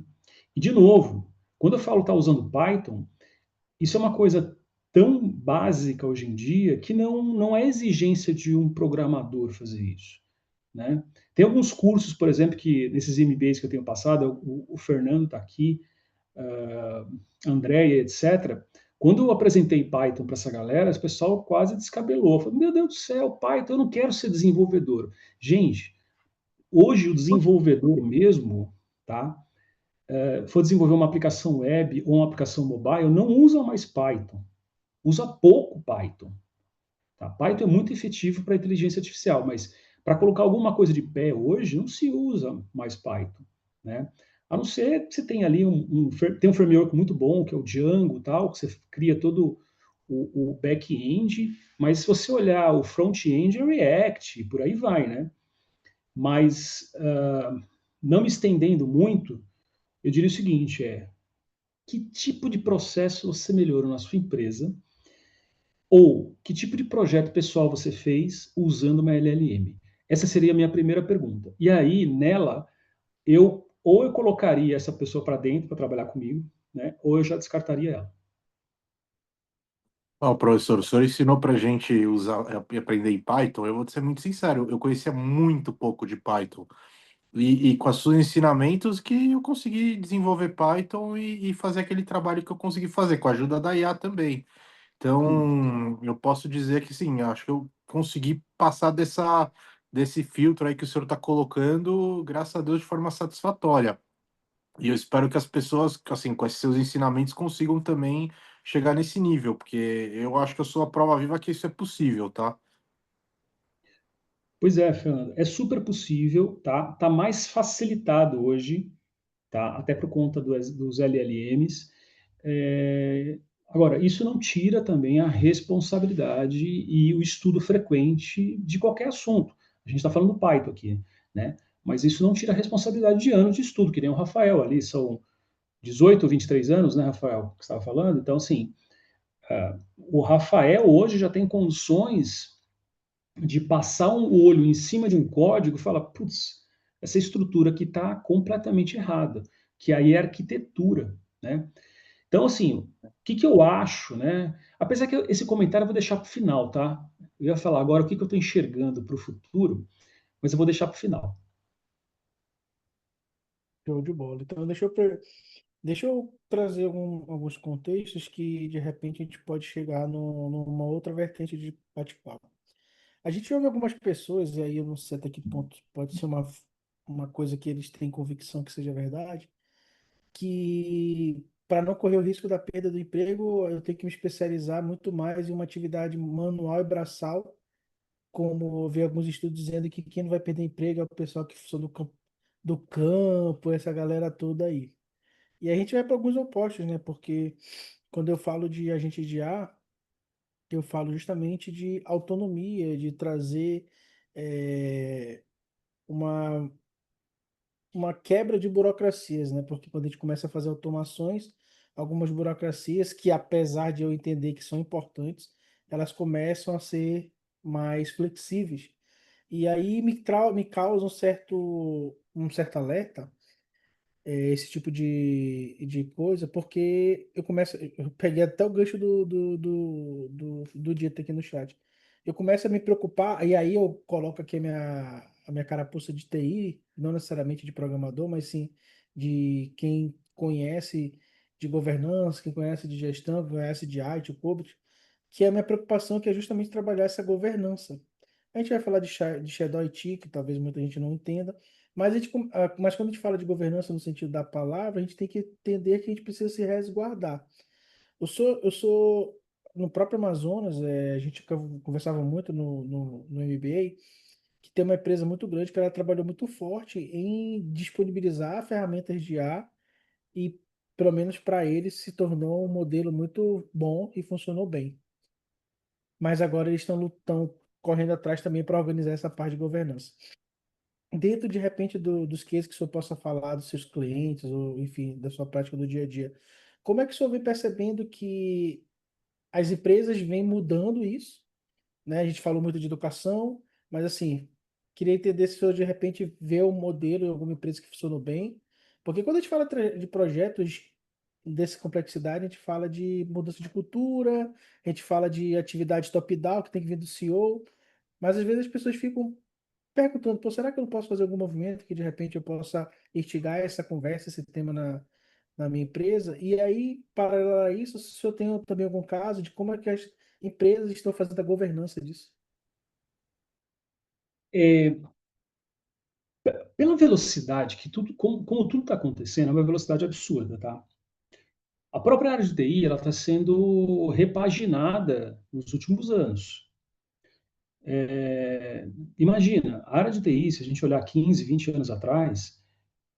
e de novo, quando eu falo estar usando Python, isso é uma coisa tão básica hoje em dia que não é exigência de um programador fazer isso. Né? Tem alguns cursos, por exemplo, que nesses MBAs que eu tenho passado, o Fernando está aqui, Andréia, etc. Quando eu apresentei Python para essa galera, o pessoal quase descabelou. Falou, meu Deus do céu, Python, eu não quero ser desenvolvedor. Gente, hoje o desenvolvedor mesmo, tá? For desenvolver uma aplicação web ou uma aplicação mobile, não usa mais Python. Usa pouco Python. Tá? Python é muito efetivo para inteligência artificial, mas para colocar alguma coisa de pé hoje, não se usa mais Python. Né? A não ser que você tenha ali tem um framework muito bom, que é o Django, tal, que você cria todo o back-end, mas se você olhar o front-end é React, por aí vai, né? Mas, não me estendendo muito, eu diria o seguinte, que tipo de processo você melhorou na sua empresa ou que tipo de projeto pessoal você fez usando uma LLM? Essa seria a minha primeira pergunta. E aí, nela, eu colocaria essa pessoa para dentro para trabalhar comigo, né? Ou eu já descartaria ela. Ó, professor, o senhor ensinou para gente usar e aprender em Python. Eu vou ser muito sincero, eu conhecia muito pouco de Python. E com os seus ensinamentos que eu consegui desenvolver Python e fazer aquele trabalho que eu consegui fazer, com a ajuda da IA também. Então, eu posso dizer que sim, acho que eu consegui passar desse filtro aí que o senhor está colocando, graças a Deus, de forma satisfatória. E eu espero que as pessoas, assim, com esses seus ensinamentos, consigam também chegar nesse nível, porque eu acho que eu sou a prova viva que isso é possível, tá? Pois é, Fernando, é super possível, tá? Tá mais facilitado hoje, tá? Até por conta dos LLMs. É, Agora, isso não tira também a responsabilidade e o estudo frequente de qualquer assunto. A gente está falando do Python aqui, né? Mas isso não tira a responsabilidade de anos de estudo, que nem o Rafael ali, são 18 ou 23 anos, né, Rafael, que você estava falando. Então, assim, o Rafael hoje já tem condições de passar um olho em cima de um código e falar, putz, essa estrutura aqui está completamente errada, que aí é arquitetura, né? Então, assim, o que eu acho, né? Apesar que esse comentário eu vou deixar para o final, tá? Eu ia falar agora o que eu estou enxergando para o futuro, mas eu vou deixar para o final. Show de bola. Então, deixa eu trazer alguns contextos que, de repente, a gente pode chegar numa outra vertente de bate-papo. A gente ouve algumas pessoas, e aí eu não sei até que ponto pode ser uma coisa que eles têm convicção que seja verdade, que para não correr o risco da perda do emprego, eu tenho que me especializar muito mais em uma atividade manual e braçal, como eu vi alguns estudos dizendo que quem não vai perder emprego é o pessoal que são do campo, essa galera toda aí. E a gente vai para alguns opostos, né? Porque quando eu falo de agente de IA, eu falo justamente de autonomia, de trazer eh, uma, uma quebra de burocracias, né? Porque quando a gente começa a fazer automações, algumas burocracias que, apesar de eu entender que são importantes, elas começam a ser mais flexíveis. E aí me causa um certo alerta, esse tipo de coisa, porque eu peguei até o gancho do Dieter aqui no chat. Eu começo a me preocupar, e aí eu coloco aqui a minha carapuça de TI, não necessariamente de programador, mas sim de quem conhece de governança, quem conhece de gestão, quem conhece de IT, o public, que é a minha preocupação, que é justamente trabalhar essa governança. A gente vai falar de Shadow IT, que talvez muita gente não entenda, mas quando a gente fala de governança no sentido da palavra, a gente tem que entender que a gente precisa se resguardar. Eu sou no próprio Amazonas, a gente conversava muito no MBA, que tem uma empresa muito grande que ela trabalhou muito forte em disponibilizar ferramentas de IA e, pelo menos para eles, se tornou um modelo muito bom e funcionou bem. Mas agora eles estão correndo atrás também para organizar essa parte de governança. Dentro, de repente, dos cases que o senhor possa falar dos seus clientes, ou, enfim, da sua prática do dia a dia, como é que o senhor vem percebendo que as empresas vêm mudando isso, né? A gente falou muito de educação, mas, assim, queria entender se o senhor, de repente, vê um modelo em alguma empresa que funcionou bem, porque quando a gente fala de projetos dessa complexidade, a gente fala de mudança de cultura, a gente fala de atividade top-down, que tem que vir do CEO, mas às vezes as pessoas ficam perguntando, pô, será que eu não posso fazer algum movimento que de repente eu possa instigar essa conversa, esse tema na minha empresa? E aí, paralelo a isso, se o senhor tem também algum caso de como é que as empresas estão fazendo a governança disso? É, pela velocidade que como tudo está acontecendo, é uma velocidade absurda, tá? A própria área de TI ela está sendo repaginada nos últimos anos. Imagina, a área de TI, se a gente olhar 15, 20 anos atrás,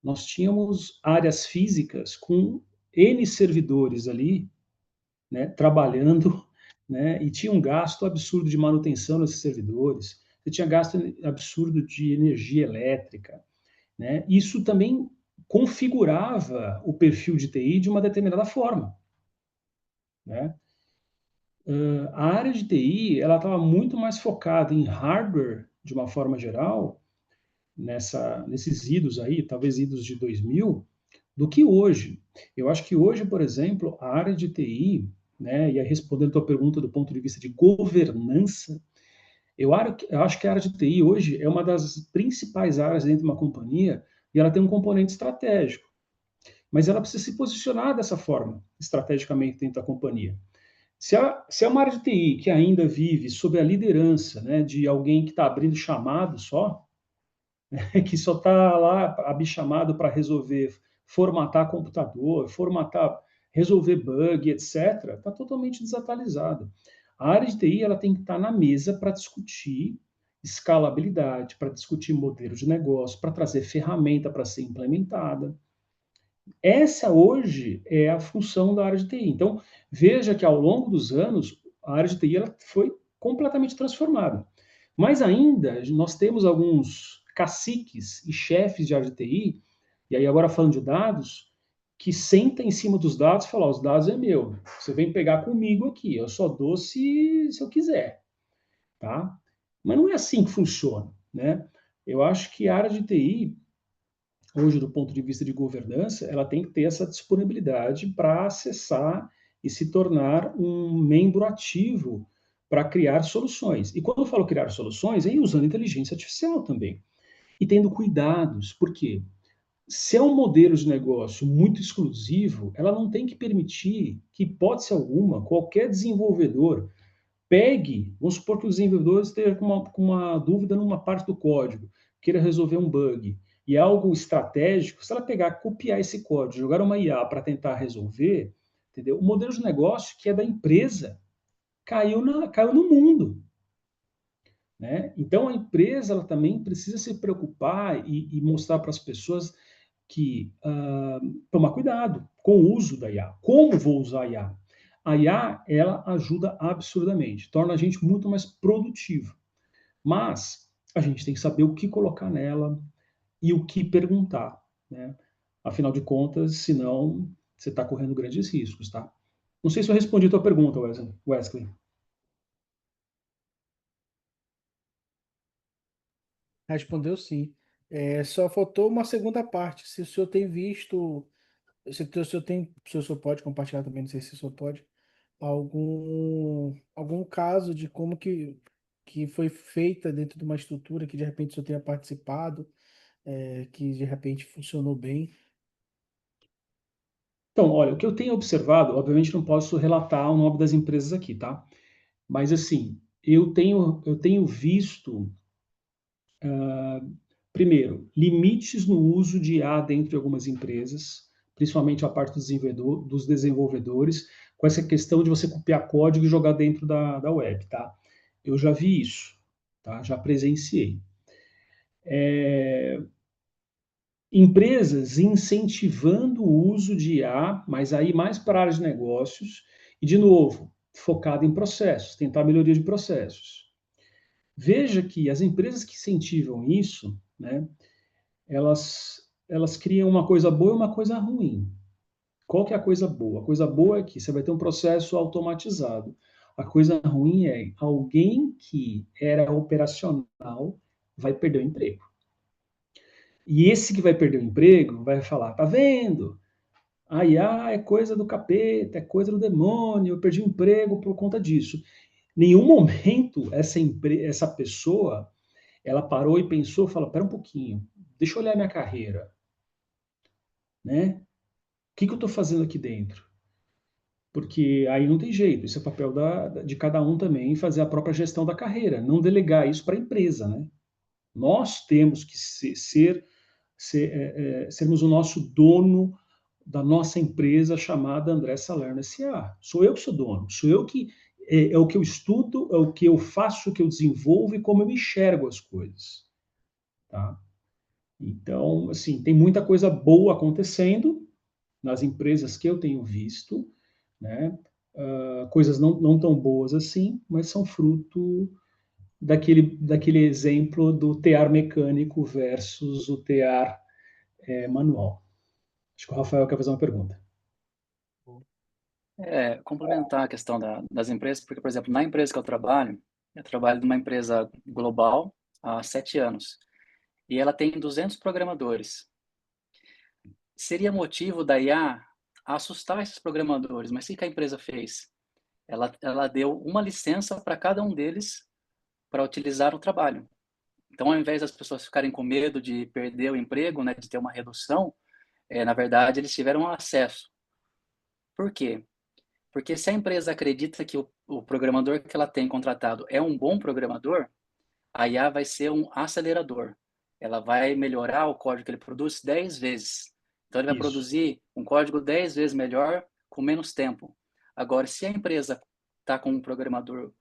nós tínhamos áreas físicas com N servidores ali, né, trabalhando, né, e tinha um gasto absurdo de manutenção desses servidores, você tinha gasto absurdo de energia elétrica, né? Isso também configurava o perfil de TI de uma determinada forma, né? A área de TI ela estava muito mais focada em hardware de uma forma geral, nesses idos aí, talvez idos de 2000, do que hoje. Eu acho que hoje, por exemplo, a área de TI, né, e aí respondendo a tua pergunta do ponto de vista de governança, eu acho que a área de TI hoje é uma das principais áreas dentro de uma companhia e ela tem um componente estratégico, mas ela precisa se posicionar dessa forma, estrategicamente dentro da companhia. Se é uma área de TI que ainda vive sob a liderança, né, de alguém que está abrindo chamado só, que só está lá abichamado para resolver, formatar computador, resolver bug, etc., está totalmente desatualizado. A área de TI ela tem que estar na mesa para discutir escalabilidade, para discutir modelo de negócio, para trazer ferramenta para ser implementada. Essa hoje é a função da área de TI. Então, veja que ao longo dos anos, a área de TI ela foi completamente transformada. Mas ainda nós temos alguns caciques e chefes de área de TI, e aí agora falando de dados, que senta em cima dos dados e fala, os dados é meu, você vem pegar comigo aqui, eu só dou se eu quiser, tá? Mas não é assim que funciona, né? Eu acho que a área de TI hoje, do ponto de vista de governança, ela tem que ter essa disponibilidade para acessar e se tornar um membro ativo para criar soluções. E quando eu falo criar soluções, é usando inteligência artificial também. E tendo cuidados, porque se é um modelo de negócio muito exclusivo, ela não tem que permitir que, hipótese alguma, qualquer desenvolvedor pegue, vamos supor que o desenvolvedor esteja com uma dúvida numa parte do código, queira resolver um bug, e é algo estratégico, se ela pegar, copiar esse código, jogar uma IA para tentar resolver, entendeu? O modelo de negócio que é da empresa caiu no mundo. Né? Então, a empresa ela também precisa se preocupar e mostrar para as pessoas que tomar cuidado com o uso da IA. Como vou usar a IA? A IA, ela ajuda absurdamente, torna a gente muito mais produtivo. Mas a gente tem que saber o que colocar nela e o que perguntar, né? Afinal de contas, senão você está correndo grandes riscos, tá? Não sei se eu respondi a tua pergunta, Wesley. Respondeu sim. Só faltou uma segunda parte. Se o senhor tem visto, se o senhor pode compartilhar também, não sei se o senhor pode, algum caso de como que foi feita dentro de uma estrutura que de repente o senhor tenha participado, que de repente funcionou bem. Então, olha, o que eu tenho observado, obviamente não posso relatar o nome das empresas aqui, tá? Mas assim, eu tenho visto, primeiro, limites no uso de IA dentro de algumas empresas, principalmente a parte dos desenvolvedores, com essa questão de você copiar código e jogar dentro da web, tá? Eu já vi isso, tá? Já presenciei. Empresas incentivando o uso de IA, mas aí mais para a área de negócios, e de novo, focado em processos, tentar melhoria de processos. Veja que as empresas que incentivam isso, né, elas criam uma coisa boa e uma coisa ruim. Qual que é a coisa boa? A coisa boa é que você vai ter um processo automatizado. A coisa ruim é alguém que era operacional vai perder o emprego. E esse que vai perder o emprego vai falar: tá vendo? A IA é coisa do capeta, é coisa do demônio, eu perdi o emprego por conta disso. Nenhum momento essa pessoa ela parou e pensou, falou: pera um pouquinho, deixa eu olhar minha carreira, né? O que eu estou fazendo aqui dentro? Porque aí não tem jeito, isso é papel de cada um também, fazer a própria gestão da carreira, não delegar isso para a empresa, né? Nós temos que sermos o nosso dono da nossa empresa chamada André Salerno S.A. Sou eu que sou dono, sou eu que é o que eu estudo, é o que eu faço, o que eu desenvolvo e como eu enxergo as coisas, tá? Então, assim, tem muita coisa boa acontecendo nas empresas que eu tenho visto, né? Coisas não tão boas assim, mas são fruto daquele exemplo do tear mecânico versus o tear manual. Acho que o Rafael quer fazer uma pergunta. Complementar a questão das empresas, porque, por exemplo, na empresa que eu trabalho numa empresa global há 7 anos, e ela tem 200 programadores. Seria motivo da IA assustar esses programadores, mas o que a empresa fez? Ela deu uma licença para cada um deles para utilizar o trabalho. Então, ao invés das pessoas ficarem com medo de perder o emprego, né, de ter uma redução, na verdade, eles tiveram acesso. Por quê? Porque se a empresa acredita que o programador que ela tem contratado é um bom programador, a IA vai ser um acelerador. Ela vai melhorar o código que ele produz 10 vezes. Então, ele vai Isso. produzir um código 10 vezes melhor com menos tempo. Agora, se a empresa está com um programador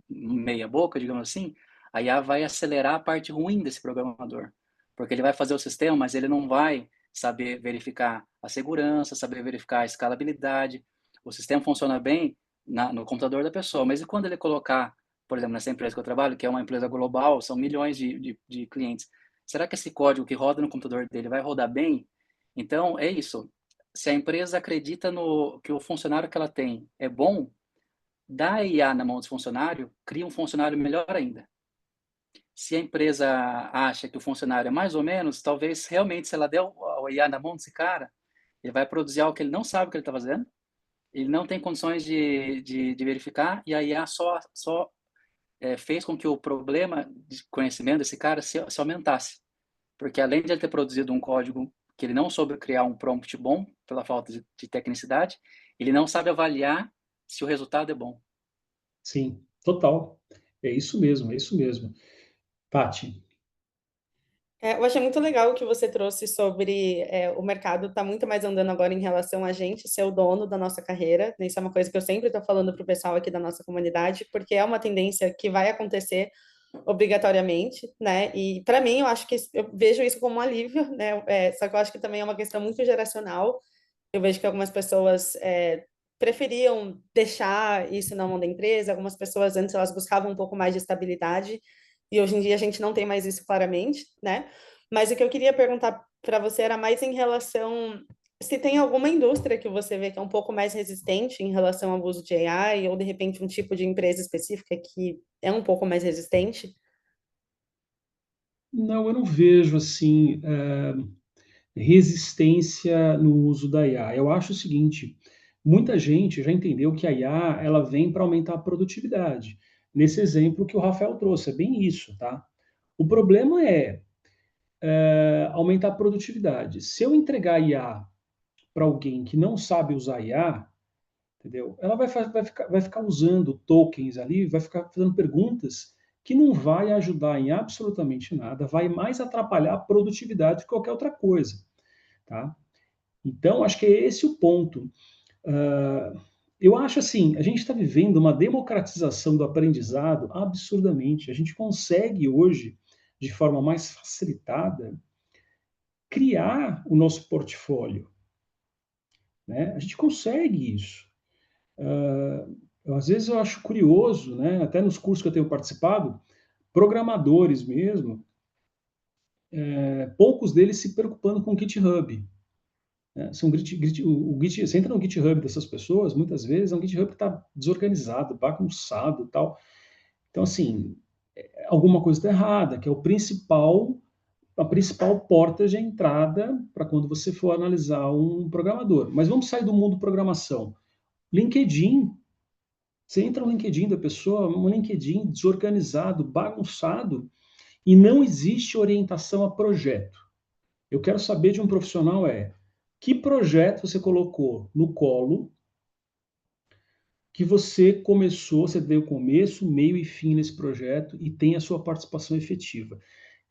meia boca, digamos assim, a IA vai acelerar a parte ruim desse programador. Porque ele vai fazer o sistema, mas ele não vai saber verificar a segurança, saber verificar a escalabilidade. O sistema funciona bem no computador da pessoa, mas e quando ele colocar, por exemplo, nessa empresa que eu trabalho, que é uma empresa global, são milhões de clientes, será que esse código que roda no computador dele vai rodar bem? Então, é isso. Se a empresa acredita no que o funcionário que ela tem é bom, dá a IA na mão desse funcionário, cria um funcionário melhor ainda. Se a empresa acha que o funcionário é mais ou menos, talvez realmente se ela der a IA na mão desse cara, ele vai produzir algo que ele não sabe o que ele está fazendo, ele não tem condições de verificar, e a IA só fez com que o problema de conhecimento desse cara se aumentasse. Porque além de ele ter produzido um código que ele não soube criar um prompt bom, pela falta de tecnicidade, ele não sabe avaliar se o resultado é bom. Sim, total. É isso mesmo, é isso mesmo. Paty, Eu achei muito legal o que você trouxe sobre o mercado está muito mais andando agora em relação a gente ser o dono da nossa carreira. Isso é uma coisa que eu sempre estou falando para o pessoal aqui da nossa comunidade, porque é uma tendência que vai acontecer obrigatoriamente, né? E para mim, eu acho que eu vejo isso como um alívio, né? Só que eu acho que também é uma questão muito geracional. Eu vejo que algumas pessoas preferiam deixar isso na mão da empresa, algumas pessoas antes elas buscavam um pouco mais de estabilidade, e hoje em dia a gente não tem mais isso claramente, né? Mas o que eu queria perguntar para você era mais em relação se tem alguma indústria que você vê que é um pouco mais resistente em relação ao uso de AI, ou de repente um tipo de empresa específica que é um pouco mais resistente. Não, eu não vejo assim resistência no uso da IA. Eu acho o seguinte, muita gente já entendeu que a IA ela vem para aumentar a produtividade. Nesse exemplo que o Rafael trouxe, é bem isso, tá? O problema é aumentar a produtividade. Se eu entregar IA para alguém que não sabe usar IA, entendeu? Ela vai ficar usando tokens ali, vai ficar fazendo perguntas que não vai ajudar em absolutamente nada, vai mais atrapalhar a produtividade que qualquer outra coisa, tá? Então, acho que é esse o ponto. Eu acho assim, a gente está vivendo uma democratização do aprendizado absurdamente. A gente consegue hoje, de forma mais facilitada, criar o nosso portfólio, né? A gente consegue isso. Às vezes eu acho curioso, né? Até nos cursos que eu tenho participado, programadores mesmo, poucos deles se preocupando com o GitHub. Né? Você entra no GitHub dessas pessoas, muitas vezes é um GitHub que está desorganizado, bagunçado e tal. Então, assim, alguma coisa está errada, que é a principal porta de entrada para quando você for analisar um programador. Mas vamos sair do mundo programação. LinkedIn, você entra no LinkedIn da pessoa, um LinkedIn desorganizado, bagunçado, e não existe orientação a projeto. Eu quero saber de um profissional que projeto você colocou no colo que você começou, você deu começo, meio e fim nesse projeto e tem a sua participação efetiva.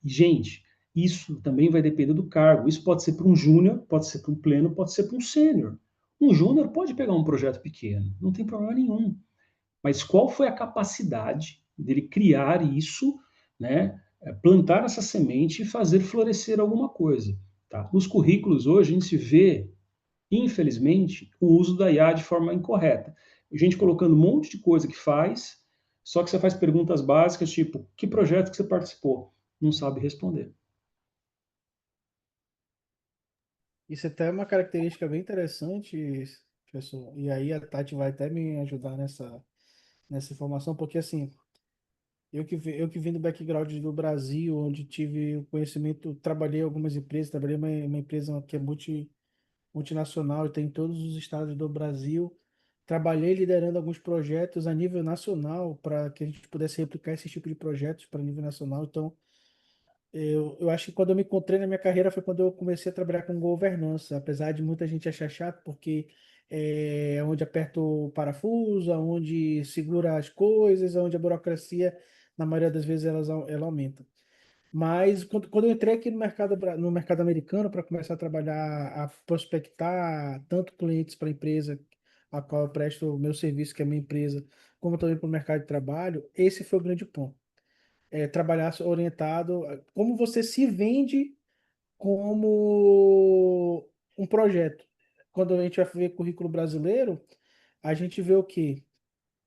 E, gente, isso também vai depender do cargo. Isso pode ser para um júnior, pode ser para um pleno, pode ser para um sênior. Um júnior pode pegar um projeto pequeno, não tem problema nenhum. Mas qual foi a capacidade dele criar isso, né? Plantar essa semente e fazer florescer alguma coisa. Tá? Nos currículos hoje a gente vê, infelizmente, o uso da IA de forma incorreta. Gente colocando um monte de coisa que faz, só que você faz perguntas básicas, tipo, que projeto que você participou? Não sabe responder. Isso até é uma característica bem interessante, pessoal. E aí a Tati vai até me ajudar nessa informação, porque assim, eu que vim do background do Brasil, onde tive o conhecimento, trabalhei em algumas empresas, trabalhei em uma empresa que é multinacional e tem em todos os estados do Brasil. Trabalhei liderando alguns projetos a nível nacional para que a gente pudesse replicar esse tipo de projetos para nível nacional. Então, eu acho que quando eu me encontrei na minha carreira foi quando eu comecei a trabalhar com governança, apesar de muita gente achar chato, porque é onde aperta o parafuso, onde segura as coisas, onde a burocracia, na maioria das vezes, ela aumenta. Mas quando eu entrei aqui no mercado americano para começar a trabalhar, a prospectar tanto clientes para a empresa a qual eu presto o meu serviço, que é a minha empresa, como também para o mercado de trabalho, esse foi o grande ponto. Trabalhar orientado, como você se vende como um projeto. Quando a gente vai ver currículo brasileiro, a gente vê o quê?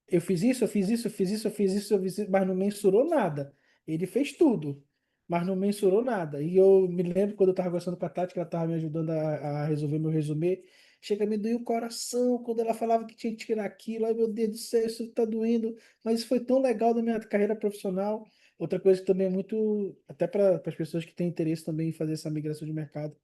Eu fiz isso, eu fiz isso, eu fiz isso, eu fiz isso, eu fiz isso, mas não mensurou nada. Ele fez tudo, mas não mensurou nada. E eu me lembro quando eu estava conversando com a Tati, que ela estava me ajudando a resolver meu resumê. Chega a me doer o coração quando ela falava que tinha que tirar aquilo. Ai, meu Deus do céu, isso está doendo. Mas isso foi tão legal na minha carreira profissional. Outra coisa que também é muito, até para as pessoas que têm interesse também em fazer essa migração de mercado.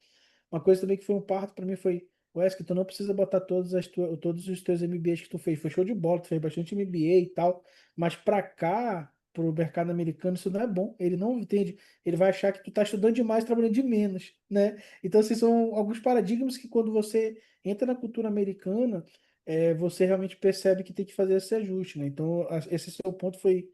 Uma coisa também que foi um parto para mim foi, Wesley, tu não precisa botar todos os teus MBAs que tu fez. Foi show de bola, tu fez bastante MBA e tal, mas para cá, pro mercado americano, isso não é bom. Ele não entende, ele vai achar que tu tá estudando demais, trabalhando de menos, né? Então, esses são alguns paradigmas que quando você entra na cultura americana, você realmente percebe que tem que fazer esse ajuste, né? Então, esse seu ponto foi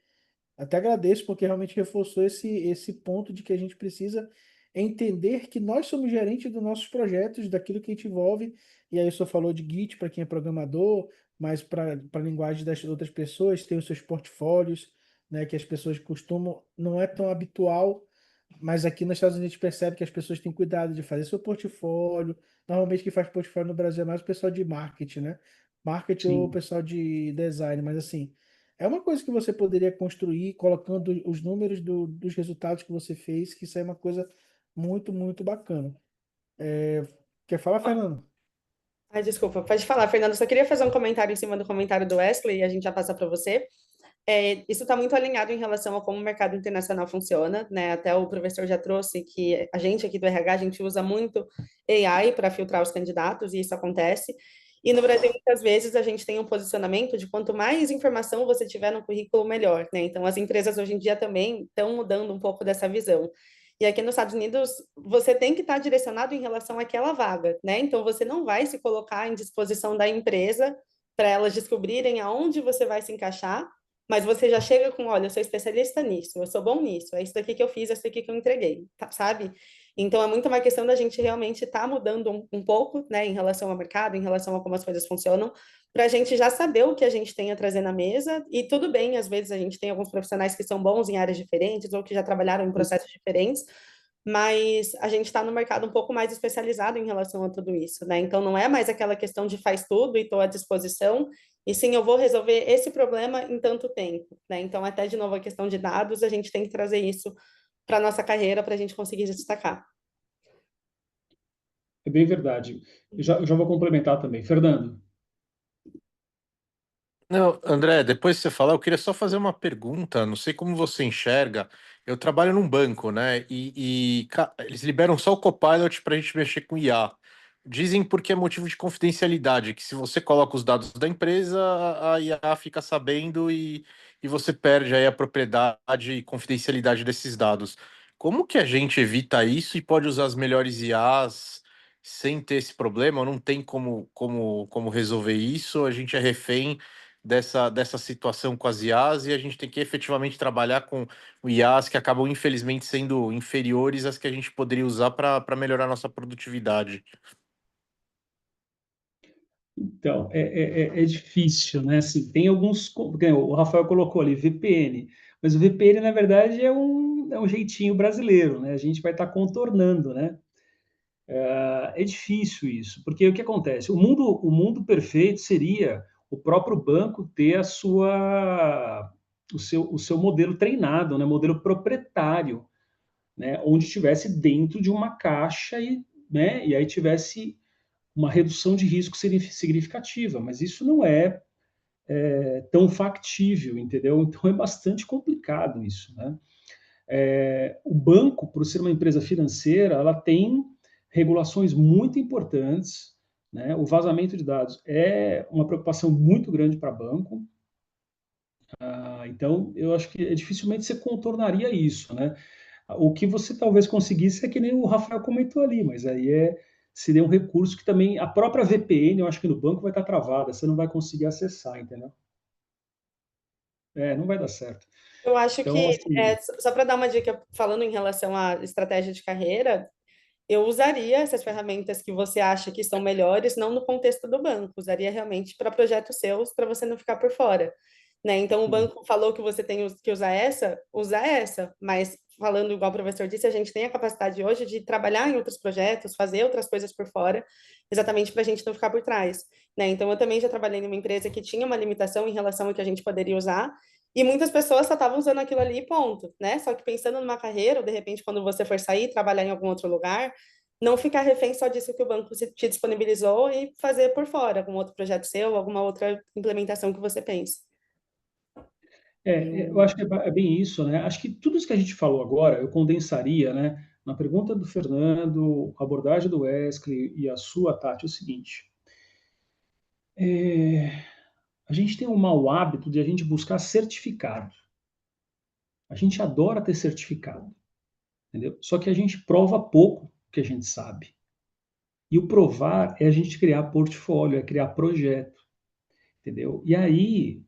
até agradeço porque realmente reforçou esse ponto de que a gente precisa entender que nós somos gerentes dos nossos projetos, daquilo que a gente envolve. E aí o senhor falou de Git para quem é programador, mas para a linguagem das outras pessoas, tem os seus portfólios, né, que as pessoas costumam, não é tão habitual, mas aqui nos Estados Unidos percebe que as pessoas têm cuidado de fazer seu portfólio. Normalmente quem faz portfólio no Brasil é mais o pessoal de marketing, né? Marketing ou o Sim, pessoal de design, mas assim, é uma coisa que você poderia construir colocando os números dos resultados que você fez, que isso é uma coisa muito, muito bacana. Quer falar, Fernando? Ai, desculpa, pode falar, Fernando. Só queria fazer um comentário em cima do comentário do Wesley e a gente já passa para você. Isso está muito alinhado em relação a como o mercado internacional funciona, né? Até o professor já trouxe que a gente aqui do RH, a gente usa muito AI para filtrar os candidatos, e isso acontece. E no Brasil, muitas vezes, a gente tem um posicionamento de quanto mais informação você tiver no currículo, melhor, né? Então, as empresas hoje em dia também estão mudando um pouco dessa visão. E aqui nos Estados Unidos, você tem que estar direcionado em relação àquela vaga, né? Então, você não vai se colocar em disposição da empresa para elas descobrirem aonde você vai se encaixar, mas você já chega com, olha, eu sou especialista nisso, eu sou bom nisso, é isso daqui que eu fiz, é isso daqui que eu entreguei, sabe? Então é muito uma questão da gente realmente estar mudando um pouco, né, em relação ao mercado, em relação a como as coisas funcionam, para a gente já saber o que a gente tem a trazer na mesa, e tudo bem, às vezes a gente tem alguns profissionais que são bons em áreas diferentes, ou que já trabalharam em processos diferentes, mas a gente está no mercado um pouco mais especializado em relação a tudo isso, né? Então não é mais aquela questão de faz tudo e estou à disposição, e sim, eu vou resolver esse problema em tanto tempo, né? Então, até de novo a questão de dados, a gente tem que trazer isso para a nossa carreira para a gente conseguir se destacar. É bem verdade. Eu já vou complementar também. Fernando. Não, André, depois de você falar, eu queria só fazer uma pergunta. Não sei como você enxerga. Eu trabalho num banco, né? Eles liberam só o Copilot para a gente mexer com IA. Dizem porque é motivo de confidencialidade, que se você coloca os dados da empresa, a IA fica sabendo e você perde aí a propriedade e confidencialidade desses dados. Como que a gente evita isso e pode usar as melhores IAs sem ter esse problema? Não tem como resolver isso? A gente é refém dessa situação com as IAs e a gente tem que efetivamente trabalhar com IAs que acabam, infelizmente, sendo inferiores às que a gente poderia usar para melhorar a nossa produtividade. Então, é difícil, né? Assim, tem alguns. O Rafael colocou ali, VPN. Mas o VPN, na verdade, é um jeitinho brasileiro, né? A gente vai estar contornando, né? É difícil isso, porque o que acontece? O mundo perfeito seria o próprio banco ter o seu modelo treinado, né? Modelo proprietário, né? Onde estivesse dentro de uma caixa né? E aí tivesse uma redução de risco significativa, mas isso não é tão factível, entendeu? Então é bastante complicado isso, né? O banco, por ser uma empresa financeira, ela tem regulações muito importantes, né? O vazamento de dados é uma preocupação muito grande para banco. Então, eu acho que dificilmente você contornaria isso, né? O que você talvez conseguisse é que nem o Rafael comentou ali, mas aí seria um recurso que também a própria VPN, eu acho que no banco vai estar travada, você não vai conseguir acessar, entendeu? Não vai dar certo. Eu acho Então, que, assim, só para dar uma dica, falando em relação à estratégia de carreira, eu usaria essas ferramentas que você acha que são melhores, não no contexto do banco, usaria realmente para projetos seus, para você não ficar por fora, né? Então, o banco falou que você tem que usar essa, usa essa, mas falando igual o professor disse, a gente tem a capacidade hoje de trabalhar em outros projetos, fazer outras coisas por fora, exatamente para a gente não ficar por trás, né? Então, eu também já trabalhei numa empresa que tinha uma limitação em relação ao que a gente poderia usar, e muitas pessoas só estavam usando aquilo ali, ponto, né? Só que pensando numa carreira, ou de repente, quando você for sair, trabalhar em algum outro lugar, não ficar refém só disso que o banco te disponibilizou e fazer por fora algum outro projeto seu, alguma outra implementação que você pense. eu acho que é bem isso, né? Acho que tudo isso que a gente falou agora, eu condensaria, né? Na pergunta do Fernando, a abordagem do Wesley e a sua, Tati, é o seguinte. A gente tem um mau hábito de a gente buscar certificado. A gente adora ter certificado, entendeu? Só que a gente prova pouco que a gente sabe. E o provar é a gente criar portfólio, é criar projeto, entendeu? E aí,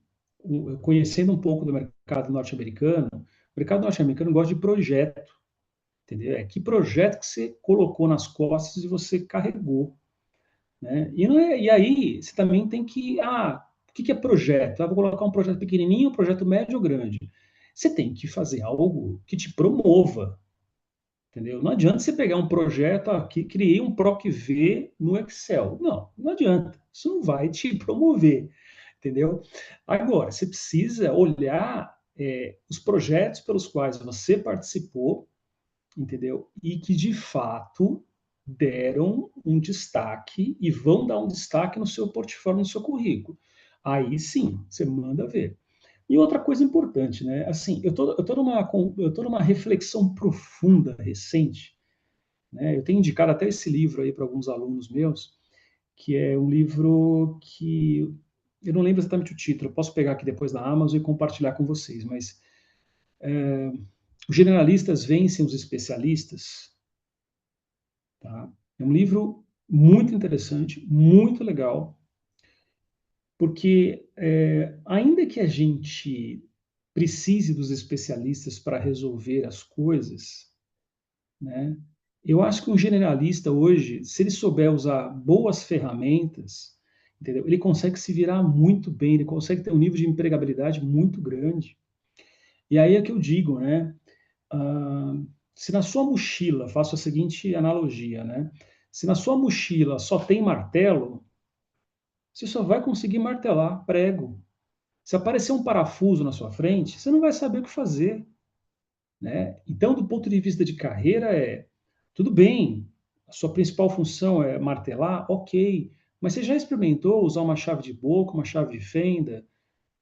conhecendo um pouco do o mercado norte-americano gosta de projeto, entendeu? É que projeto que você colocou nas costas e você carregou, né? E aí, você também tem que, o que é projeto? Vou colocar um projeto pequenininho, um projeto médio ou grande. Você tem que fazer algo que te promova, entendeu? Não adianta você pegar um projeto aqui, criei um PROC-V no Excel. Não adianta. Isso não vai te promover, entendeu? Agora, você precisa olhar os projetos pelos quais você participou, entendeu? E que de fato deram um destaque e vão dar um destaque no seu portfólio, no seu currículo. Aí sim, você manda ver. E outra coisa importante, né? Assim, eu tô numa reflexão profunda recente, né? Eu tenho indicado até esse livro aí para alguns alunos meus, que é um livro que eu não lembro exatamente o título, eu posso pegar aqui depois na Amazon e compartilhar com vocês, mas Os Generalistas Vencem os Especialistas, tá? É um livro muito interessante, muito legal, porque ainda que a gente precise dos especialistas para resolver as coisas, né? Eu acho que um generalista hoje, se ele souber usar boas ferramentas, entendeu? Ele consegue se virar muito bem, ele consegue ter um nível de empregabilidade muito grande. E aí é que eu digo, né? Ah, se na sua mochila, faço a seguinte analogia, né? Se na sua mochila só tem martelo, você só vai conseguir martelar prego. Se aparecer um parafuso na sua frente, você não vai saber o que fazer, né? Então, do ponto de vista de carreira, tudo bem, a sua principal função é martelar, ok, mas você já experimentou usar uma chave de boca, uma chave de fenda?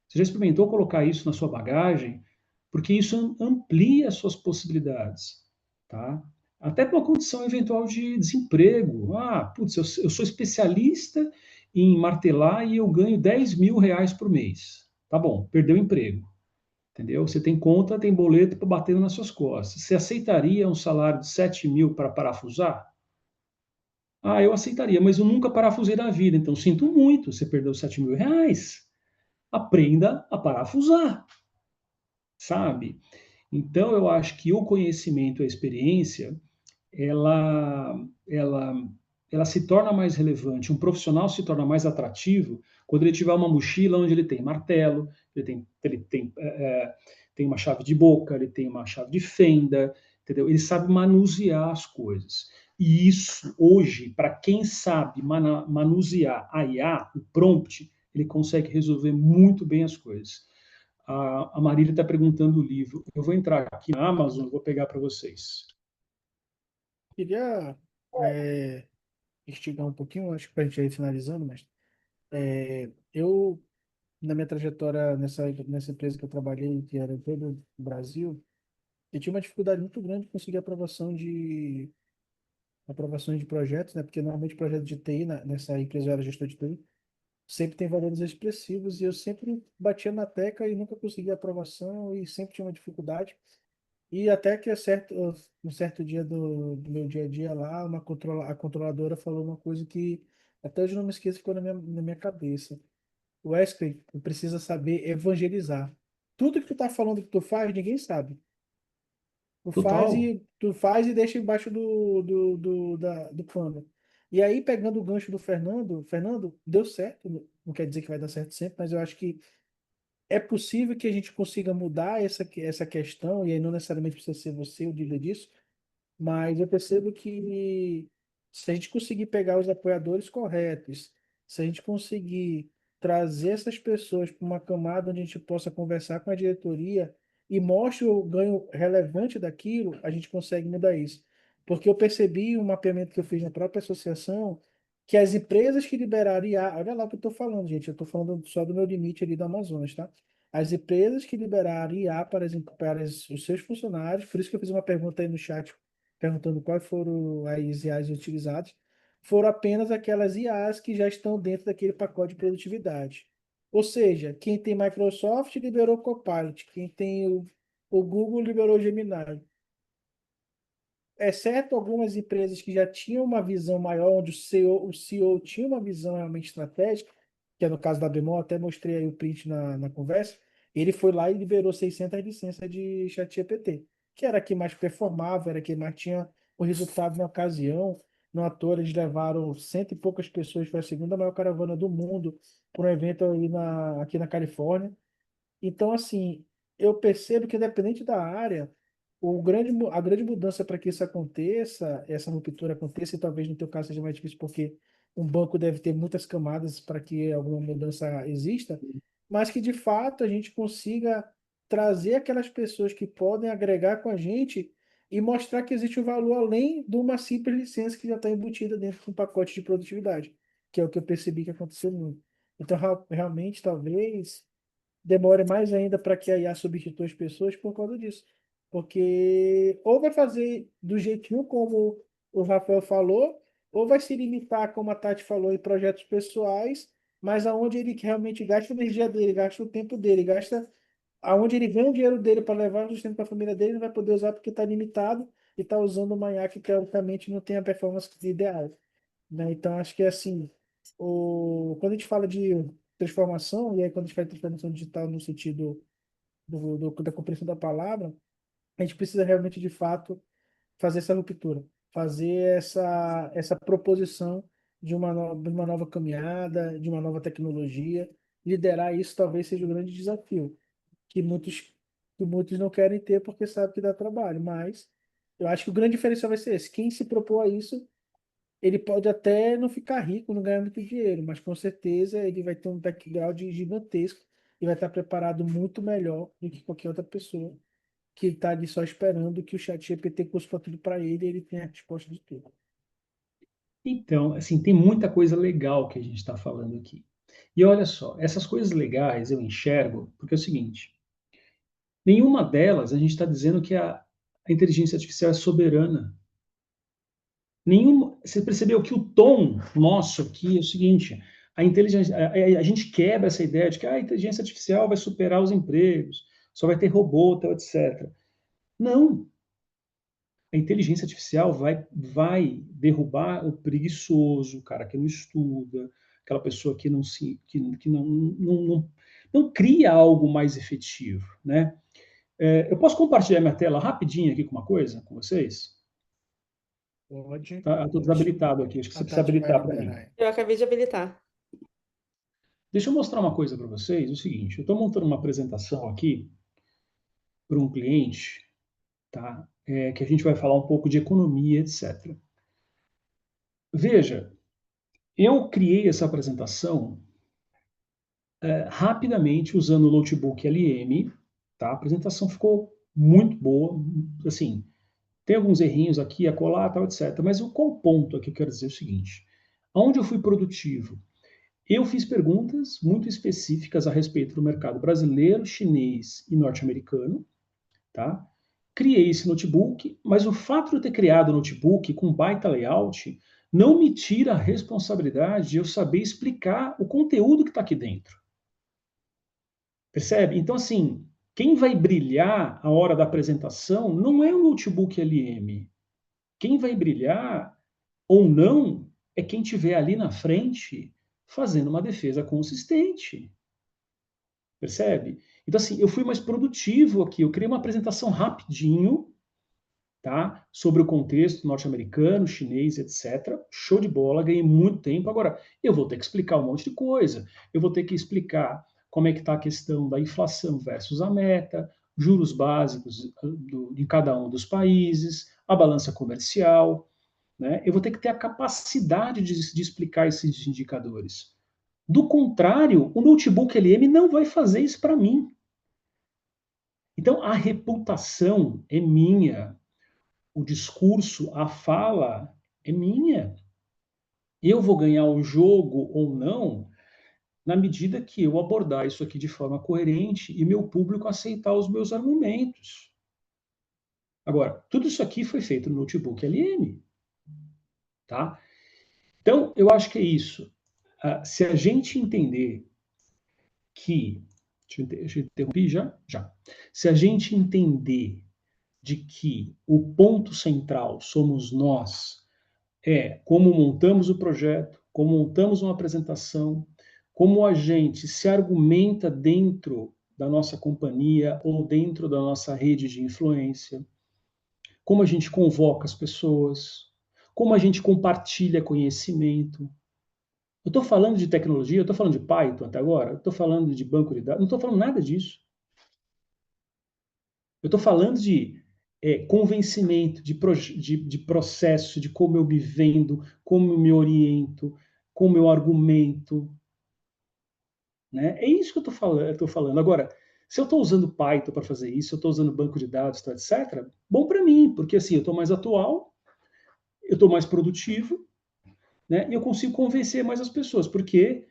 Você já experimentou colocar isso na sua bagagem? Porque isso amplia as suas possibilidades, tá? Até para uma condição eventual de desemprego. Ah, putz, eu sou especialista em martelar e eu ganho R$ 10.000 por mês. Tá bom, perdeu o emprego. Entendeu? Você tem conta, tem boleto para batendo nas suas costas. Você aceitaria um salário de 7.000 para parafusar? Ah, eu aceitaria, mas eu nunca parafusei na vida, então sinto muito, você perdeu R$ 7.000. Aprenda a parafusar, sabe? Então eu acho que o conhecimento, a experiência, ela, ela, ela se torna mais relevante, um profissional se torna mais atrativo quando ele tiver uma mochila onde ele tem martelo, tem uma chave de boca, ele tem uma chave de fenda, entendeu? Ele sabe manusear as coisas. E isso, hoje, para quem sabe manusear a IA, o prompt, ele consegue resolver muito bem as coisas. A Marília está perguntando o livro. Eu vou entrar aqui na Amazon, vou pegar para vocês. Queria é, instigar um pouquinho, acho que para a gente ir finalizando, mas eu, na minha trajetória nessa empresa que eu trabalhei, que era em todo o Brasil, eu tinha uma dificuldade muito grande de conseguir aprovações de projetos, né? Porque normalmente projeto de TI, nessa empresa eu era gestor de TI, sempre tem valores expressivos e eu sempre batia na tecla e nunca conseguia aprovação e sempre tinha uma dificuldade. E até que um certo dia do meu dia a dia lá, a controladora falou uma coisa que até hoje eu não me esqueço, ficou na minha cabeça. Wesley, tu precisa saber evangelizar. Tudo que tu tá falando que tu faz, ninguém sabe. Total. Tu faz e deixa embaixo do pano. E aí, pegando o gancho do Fernando, deu certo. Não quer dizer que vai dar certo sempre, mas eu acho que é possível que a gente consiga mudar essa questão, e aí não necessariamente precisa ser você o líder disso, mas eu percebo que se a gente conseguir pegar os apoiadores corretos, se a gente conseguir trazer essas pessoas para uma camada onde a gente possa conversar com a diretoria e mostre o ganho relevante daquilo, a gente consegue mudar isso. Porque eu percebi um mapeamento que eu fiz na própria associação, que as empresas que liberaram IA, olha lá o que eu estou falando, gente, eu estou falando só do meu limite ali do Amazonas, tá? As empresas que liberaram IA os seus funcionários, por isso que eu fiz uma pergunta aí no chat perguntando quais foram as IAs utilizadas, foram apenas aquelas IAs que já estão dentro daquele pacote de produtividade. Ou seja, quem tem Microsoft liberou Copilot, quem tem o Google liberou Gemini. Exceto algumas empresas que já tinham uma visão maior, onde o CEO tinha uma visão realmente estratégica, que é no caso da Bemol, até mostrei aí o print na conversa, ele foi lá e liberou 600 licenças de ChatGPT, que era a que mais performava, era a que mais tinha o resultado na ocasião. No ator, eles levaram cento e poucas pessoas, foi a segunda maior caravana do mundo, para um evento aí aqui na Califórnia. Então, assim, eu percebo que independente da área, a grande mudança para que isso aconteça, essa ruptura aconteça, e talvez no teu caso seja mais difícil porque um banco deve ter muitas camadas para que alguma mudança exista, mas que de fato a gente consiga trazer aquelas pessoas que podem agregar com a gente e mostrar que existe um valor além de uma simples licença que já está embutida dentro do pacote de produtividade, que é o que eu percebi que aconteceu muito. Então, realmente, talvez demore mais ainda para que a IA substitua as pessoas por causa disso. Porque ou vai fazer do jeitinho como o Rafael falou, ou vai se limitar, como a Tati falou, em projetos pessoais, mas aonde ele realmente gasta a energia dele, gasta o tempo dele, gasta aonde ele ganha o dinheiro dele para levar o sustento para a família dele, não vai poder usar porque está limitado e está usando uma IA que teoricamente não tem a performance ideal, né? Então, acho que assim, quando a gente fala de transformação, e aí quando a gente fala de transformação digital no sentido da compreensão da palavra, a gente precisa realmente, de fato, fazer essa ruptura, fazer essa proposição de uma nova caminhada, de uma nova tecnologia. Liderar isso talvez seja o grande desafio, que muitos, que muitos não querem ter porque sabem que dá trabalho, mas eu acho que o grande diferencial vai ser esse. Quem se propor a isso, ele pode até não ficar rico, não ganhar muito dinheiro, mas com certeza ele vai ter um background gigantesco e vai estar preparado muito melhor do que qualquer outra pessoa que está ali só esperando que o chat GPT construa tudo para ele e ele tenha a resposta de tudo. Então, assim, tem muita coisa legal que a gente está falando aqui. E olha só, essas coisas legais eu enxergo porque é o seguinte: nenhuma delas a gente está dizendo que a inteligência artificial é soberana. Você percebeu que o tom nosso aqui é o seguinte: a gente quebra essa ideia de que a inteligência artificial vai superar os empregos, só vai ter robô, tal, etc. Não, a inteligência artificial vai derrubar o preguiçoso, o cara que não estuda, aquela pessoa que não cria algo mais efetivo, né? Eu posso compartilhar minha tela rapidinho aqui com uma coisa com vocês? Pode. Tá? Eu estou Deixa desabilitado aqui, acho que a você precisa Tati vai habilitar para mim. liberar. Eu acabei de habilitar. Deixa eu mostrar uma coisa para vocês, o seguinte: eu estou montando uma apresentação aqui para um cliente, tá? Que a gente vai falar um pouco de economia, etc. Veja, eu criei essa apresentação rapidamente usando o notebook LM, tá? A apresentação ficou muito boa, assim, tem alguns errinhos aqui, acolá, tal, etc. Mas qual o ponto aqui que eu quero dizer é o seguinte: onde eu fui produtivo? Eu fiz perguntas muito específicas a respeito do mercado brasileiro, chinês e norte-americano, tá? Criei esse notebook, mas o fato de eu ter criado o notebook com baita layout não me tira a responsabilidade de eu saber explicar o conteúdo que está aqui dentro. Percebe? Então, assim, quem vai brilhar a hora da apresentação não é o notebook LM. Quem vai brilhar ou não é quem tiver ali na frente fazendo uma defesa consistente. Percebe? Então, assim, eu fui mais produtivo aqui. Eu criei uma apresentação rapidinho, tá? Sobre o contexto norte-americano, chinês, etc. Show de bola, ganhei muito tempo. Agora, eu vou ter que explicar um monte de coisa. Eu vou ter que explicar como é que está a questão da inflação versus a meta, juros básicos em cada um dos países, a balança comercial, né? Eu vou ter que ter a capacidade de explicar esses indicadores. Do contrário, o notebook LM não vai fazer isso para mim. Então, a reputação é minha, o discurso, a fala é minha. Eu vou ganhar o jogo ou não na medida que eu abordar isso aqui de forma coerente e meu público aceitar os meus argumentos. Agora, tudo isso aqui foi feito no notebook LM, tá? Então, eu acho que é isso. Se a gente entender que... Deixa eu interromper já? Já. Se a gente entender de que o ponto central somos nós, como montamos o projeto, como montamos uma apresentação, como a gente se argumenta dentro da nossa companhia ou dentro da nossa rede de influência, como a gente convoca as pessoas, como a gente compartilha conhecimento. Eu estou falando de tecnologia, eu estou falando de Python até agora, eu estou falando de banco de dados, não estou falando nada disso. Eu estou falando de convencimento, de processo, de como eu me vendo, como eu me oriento, como eu argumento. Né? É isso que eu estou falando. Agora, se eu estou usando Python para fazer isso, se eu estou usando banco de dados, etc., bom para mim, porque assim, eu estou mais atual, eu estou mais produtivo, né? E eu consigo convencer mais as pessoas, porque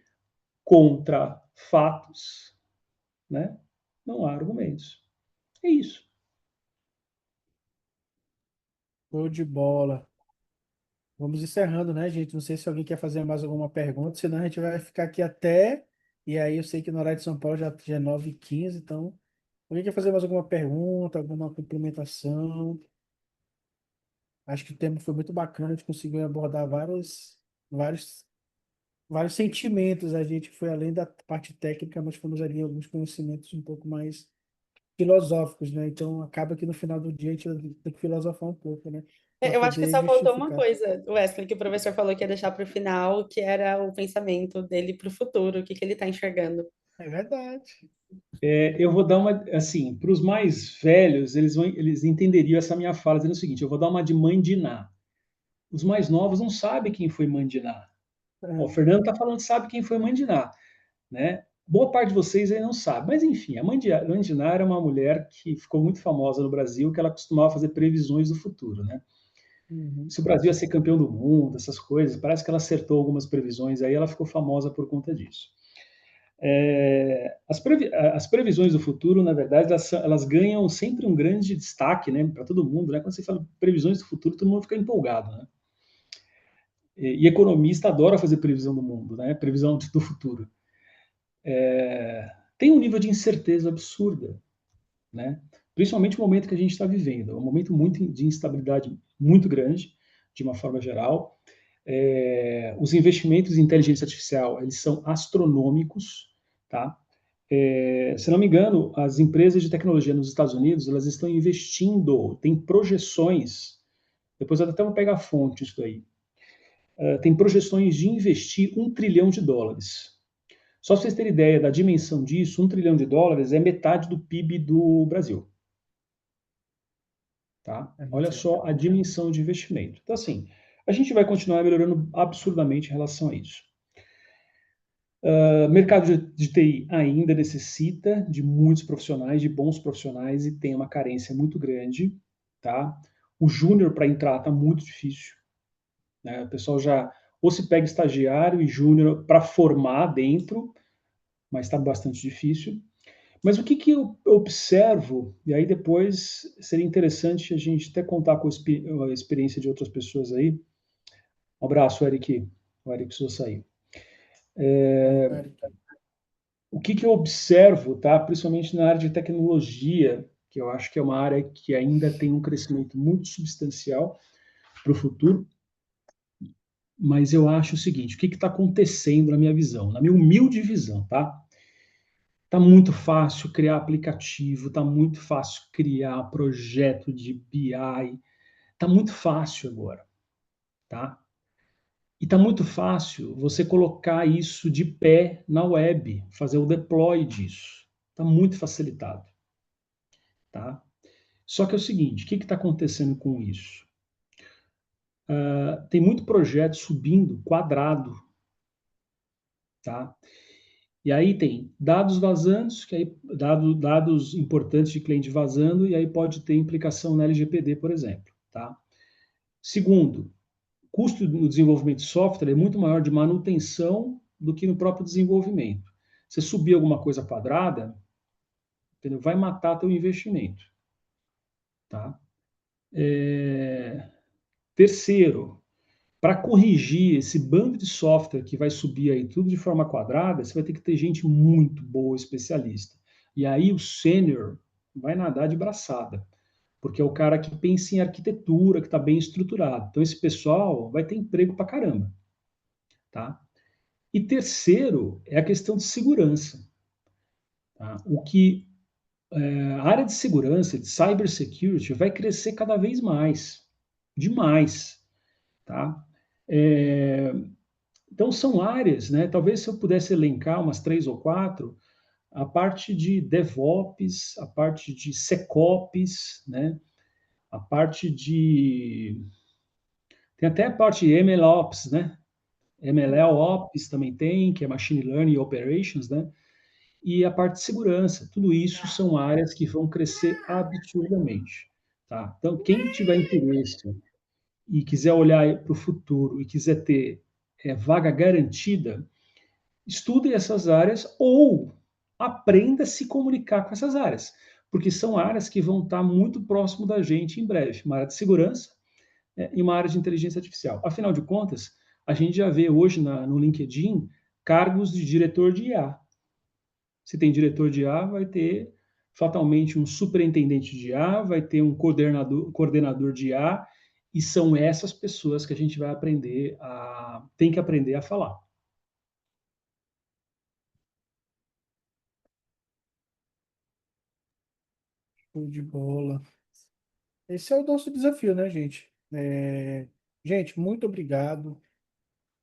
contra fatos né? Não há argumentos. É isso. Show de bola. Vamos encerrando, né, gente? Não sei se alguém quer fazer mais alguma pergunta, senão a gente vai ficar aqui até. E aí eu sei que no horário de São Paulo já é 9h15, então. Alguém quer fazer mais alguma pergunta, alguma complementação? Acho que o tema foi muito bacana, a gente conseguiu abordar vários, vários sentimentos. A gente foi além da parte técnica, mas fomos ali em alguns conhecimentos um pouco mais filosóficos, né? Então acaba que no final do dia a gente tem que filosofar um pouco, né? Para Eu acho que poder só faltou uma justificar. coisa, Wesley, que o professor falou que ia deixar para o final, que era o pensamento dele para o futuro, o que que ele está enxergando. É verdade. Eu vou dar uma, assim, para os mais velhos, eles entenderiam essa minha fala dizendo o seguinte: eu vou dar uma de Mãe Diná. Os mais novos não sabem quem foi Mãe Diná. Ó, o É. Fernando está falando que sabe quem foi Mãe Diná, né? Boa parte de vocês aí não sabe, mas enfim, a Mãe Diná era uma mulher que ficou muito famosa no Brasil, que ela costumava fazer previsões do futuro, né? Uhum. Se o Brasil ia ser campeão do mundo, essas coisas, parece que ela acertou algumas previsões aí, ela ficou famosa por conta disso. As previsões do futuro, na verdade, elas ganham sempre um grande destaque, né, para todo mundo, né? Quando você fala previsões do futuro, todo mundo fica empolgado, né? E economista adora fazer previsão do mundo, né? Previsão do futuro. Tem um nível de incerteza absurda, né? Principalmente o momento que a gente está vivendo, é um momento muito de instabilidade muito grande, de uma forma geral. Os investimentos em inteligência artificial, eles são astronômicos, tá? Se não me engano, as empresas de tecnologia nos Estados Unidos, elas estão investindo, tem projeções, depois eu até vou pegar a fonte disso aí, tem projeções de investir US$ 1 trilhão. Só para vocês terem ideia da dimensão disso, US$ 1 trilhão é metade do PIB do Brasil. Tá? É muito Olha dinheiro. só a dimensão de investimento. Então, assim, a gente vai continuar melhorando absurdamente em relação a isso. Mercado de TI ainda necessita de muitos profissionais, de bons profissionais, e tem uma carência muito grande. Tá? O júnior para entrar está muito difícil. Né? O pessoal já ou se pega estagiário e júnior para formar dentro, mas está bastante difícil. Mas o que eu observo, e aí depois seria interessante a gente até contar com a experiência de outras pessoas aí. Um abraço, Eric. O Eric precisou sair. Valeu, Eric. O que eu observo, tá? Principalmente na área de tecnologia, que eu acho que é uma área que ainda tem um crescimento muito substancial para o futuro, mas eu acho o seguinte: o que está acontecendo na minha visão, na minha humilde visão, tá? Tá muito fácil criar aplicativo, tá muito fácil criar projeto de BI, tá muito fácil agora, tá? E tá muito fácil você colocar isso de pé na web, fazer o deploy disso. Tá muito facilitado, tá? Só que é o seguinte, o que está acontecendo com isso? Tem muito projeto subindo quadrado, tá? E aí tem dados vazando, que aí, dados importantes de cliente vazando, e aí pode ter implicação na LGPD, por exemplo, tá? Segundo, custo no desenvolvimento de software é muito maior de manutenção do que no próprio desenvolvimento. Se subir alguma coisa quadrada, entendeu? Vai matar teu investimento, tá? Terceiro, para corrigir esse bando de software que vai subir aí tudo de forma quadrada, você vai ter que ter gente muito boa, especialista. E aí o sênior vai nadar de braçada, porque é o cara que pensa em arquitetura, que está bem estruturado. Então esse pessoal vai ter emprego para caramba, tá? E terceiro é a questão de segurança. Tá? A área de segurança, de cybersecurity, vai crescer cada vez mais, demais, tá? É, Então, são áreas, né? Talvez se eu pudesse elencar umas 3 ou 4, a parte de DevOps, a parte de SecOps, né? A parte de. Tem até a parte de MLOps, né? MLOps também tem, que é Machine Learning Operations, né? E a parte de segurança. Tudo isso são áreas que vão crescer absurdamente. Tá? Então, quem tiver interesse e quiser olhar para o futuro e quiser ter vaga garantida, estude essas áreas ou aprenda a se comunicar com essas áreas, porque são áreas que vão estar muito próximo da gente em breve, uma área de segurança, e uma área de inteligência artificial. Afinal de contas, a gente já vê hoje no LinkedIn cargos de diretor de IA. Se tem diretor de IA, vai ter fatalmente um superintendente de IA, vai ter um coordenador de IA, e são essas pessoas que a gente vai tem que aprender a falar. Show de bola. Esse é o nosso desafio, né, gente? Gente, muito obrigado.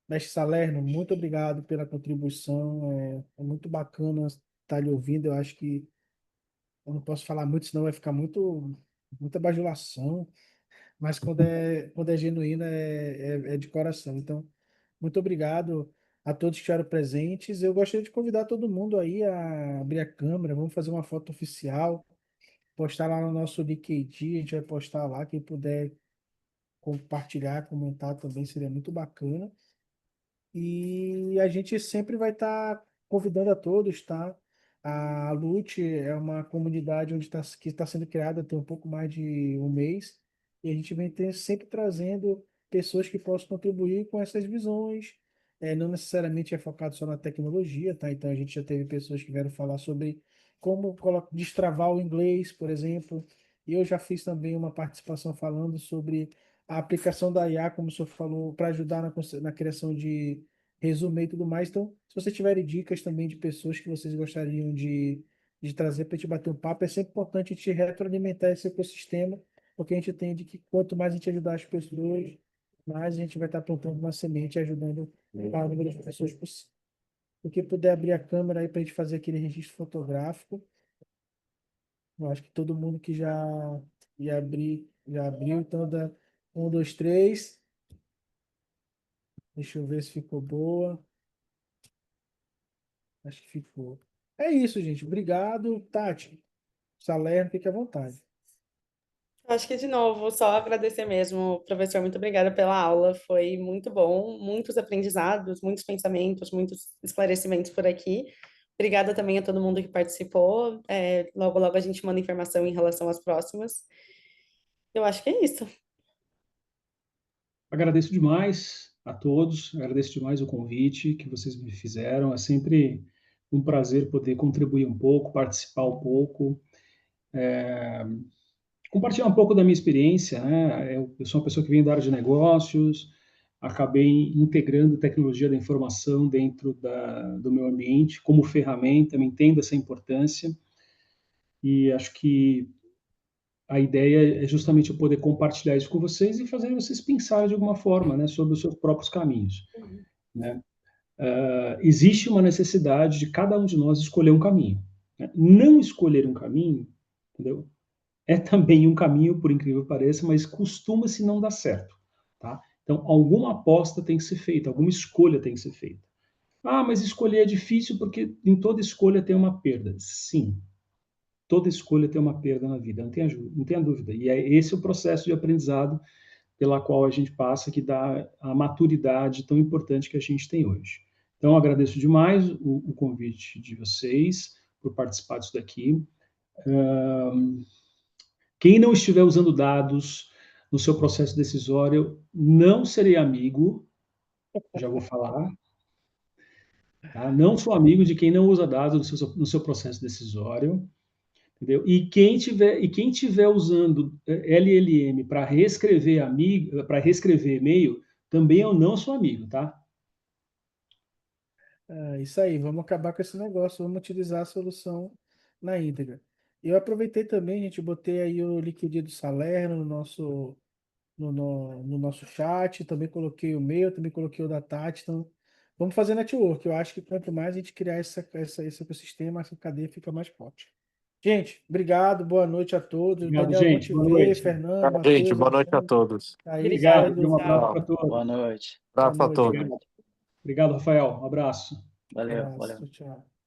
Mestre Salerno, muito obrigado pela contribuição. É muito bacana estar lhe ouvindo. Eu acho que eu não posso falar muito, senão vai ficar muita bajulação. Mas quando é genuíno, é de coração. Então, muito obrigado a todos que estiveram presentes. Eu gostaria de convidar todo mundo aí a abrir a câmera. Vamos fazer uma foto oficial, postar lá no nosso LinkedIn. A gente vai postar lá. Quem puder compartilhar, comentar também seria muito bacana. E a gente sempre vai estar convidando a todos, tá? A Lute é uma comunidade que está sendo criada tem um pouco mais de um mês, e a gente vem sempre trazendo pessoas que possam contribuir com essas visões. Não necessariamente é focado só na tecnologia, tá? Então a gente já teve pessoas que vieram falar sobre como destravar o inglês, por exemplo. E eu já fiz também uma participação falando sobre a aplicação da IA, como o senhor falou, para ajudar na criação de resumo e tudo mais. Então, se vocês tiverem dicas também de pessoas que vocês gostariam de trazer para a gente bater um papo, é sempre importante a gente retroalimentar esse ecossistema, porque a gente entende que quanto mais a gente ajudar as pessoas, mais a gente vai estar plantando uma semente e ajudando o maior número de pessoas possível. Porque puder abrir a câmera aí para a gente fazer aquele registro fotográfico, eu acho que todo mundo que já abriu, então dá 1, 2, 3. Deixa eu ver se ficou boa. Acho que ficou. É isso, gente. Obrigado, Tati. Salerno, fique à vontade. Acho que, de novo, só agradecer mesmo, professor. Muito obrigada pela aula. Foi muito bom, muitos aprendizados, muitos pensamentos, muitos esclarecimentos por aqui. Obrigada também a todo mundo que participou. Logo, logo a gente manda informação em relação às próximas. Eu acho que é isso. Agradeço demais a todos, agradeço demais o convite que vocês me fizeram. É sempre um prazer poder contribuir um pouco, participar um pouco, compartilhar um pouco da minha experiência, né? Eu sou uma pessoa que vem da área de negócios, acabei integrando tecnologia da informação dentro do meu ambiente como ferramenta, me entendo essa importância, e acho que a ideia é justamente eu poder compartilhar isso com vocês e fazer vocês pensarem de alguma forma, né, sobre os seus próprios caminhos, né? Existe uma necessidade de cada um de nós escolher um caminho, né? Não escolher um caminho, entendeu? É também um caminho, por incrível que pareça, mas costuma-se não dar certo, tá? Então, alguma aposta tem que ser feita, alguma escolha tem que ser feita. Ah, mas escolher é difícil porque em toda escolha tem uma perda. Sim, toda escolha tem uma perda na vida, não tenha dúvida. E esse é o processo de aprendizado pela qual a gente passa, que dá a maturidade tão importante que a gente tem hoje. Então, agradeço demais o convite de vocês por participar disso daqui. Quem não estiver usando dados no seu processo decisório, não serei amigo, já vou falar. Tá? Não sou amigo de quem não usa dados no seu processo decisório. Entendeu? E quem tiver usando LLM para reescrever e-mail, também eu não sou amigo, tá? Isso aí, vamos acabar com esse negócio, vamos utilizar a solução na íntegra. Eu aproveitei também, gente, botei aí o LinkedIn do Salerno no nosso chat, também coloquei o meu, também coloquei o da Tati, então vamos fazer network. Eu acho que quanto mais a gente criar esse ecossistema, essa cadeia fica mais forte. Gente, obrigado, boa noite a todos. Obrigado, Daniel, bom gente. te Boa ver, noite. Fernando, Tá, gente, Matheus, boa noite a Alexandre, todos. Thaís, Obrigado. Obrigada, Hélio, Um abraço tchau. para todos. Boa noite. boa Abraço a noite, todos. gente. Obrigado, Rafael. Um abraço. Valeu, Abraço, valeu. tchau.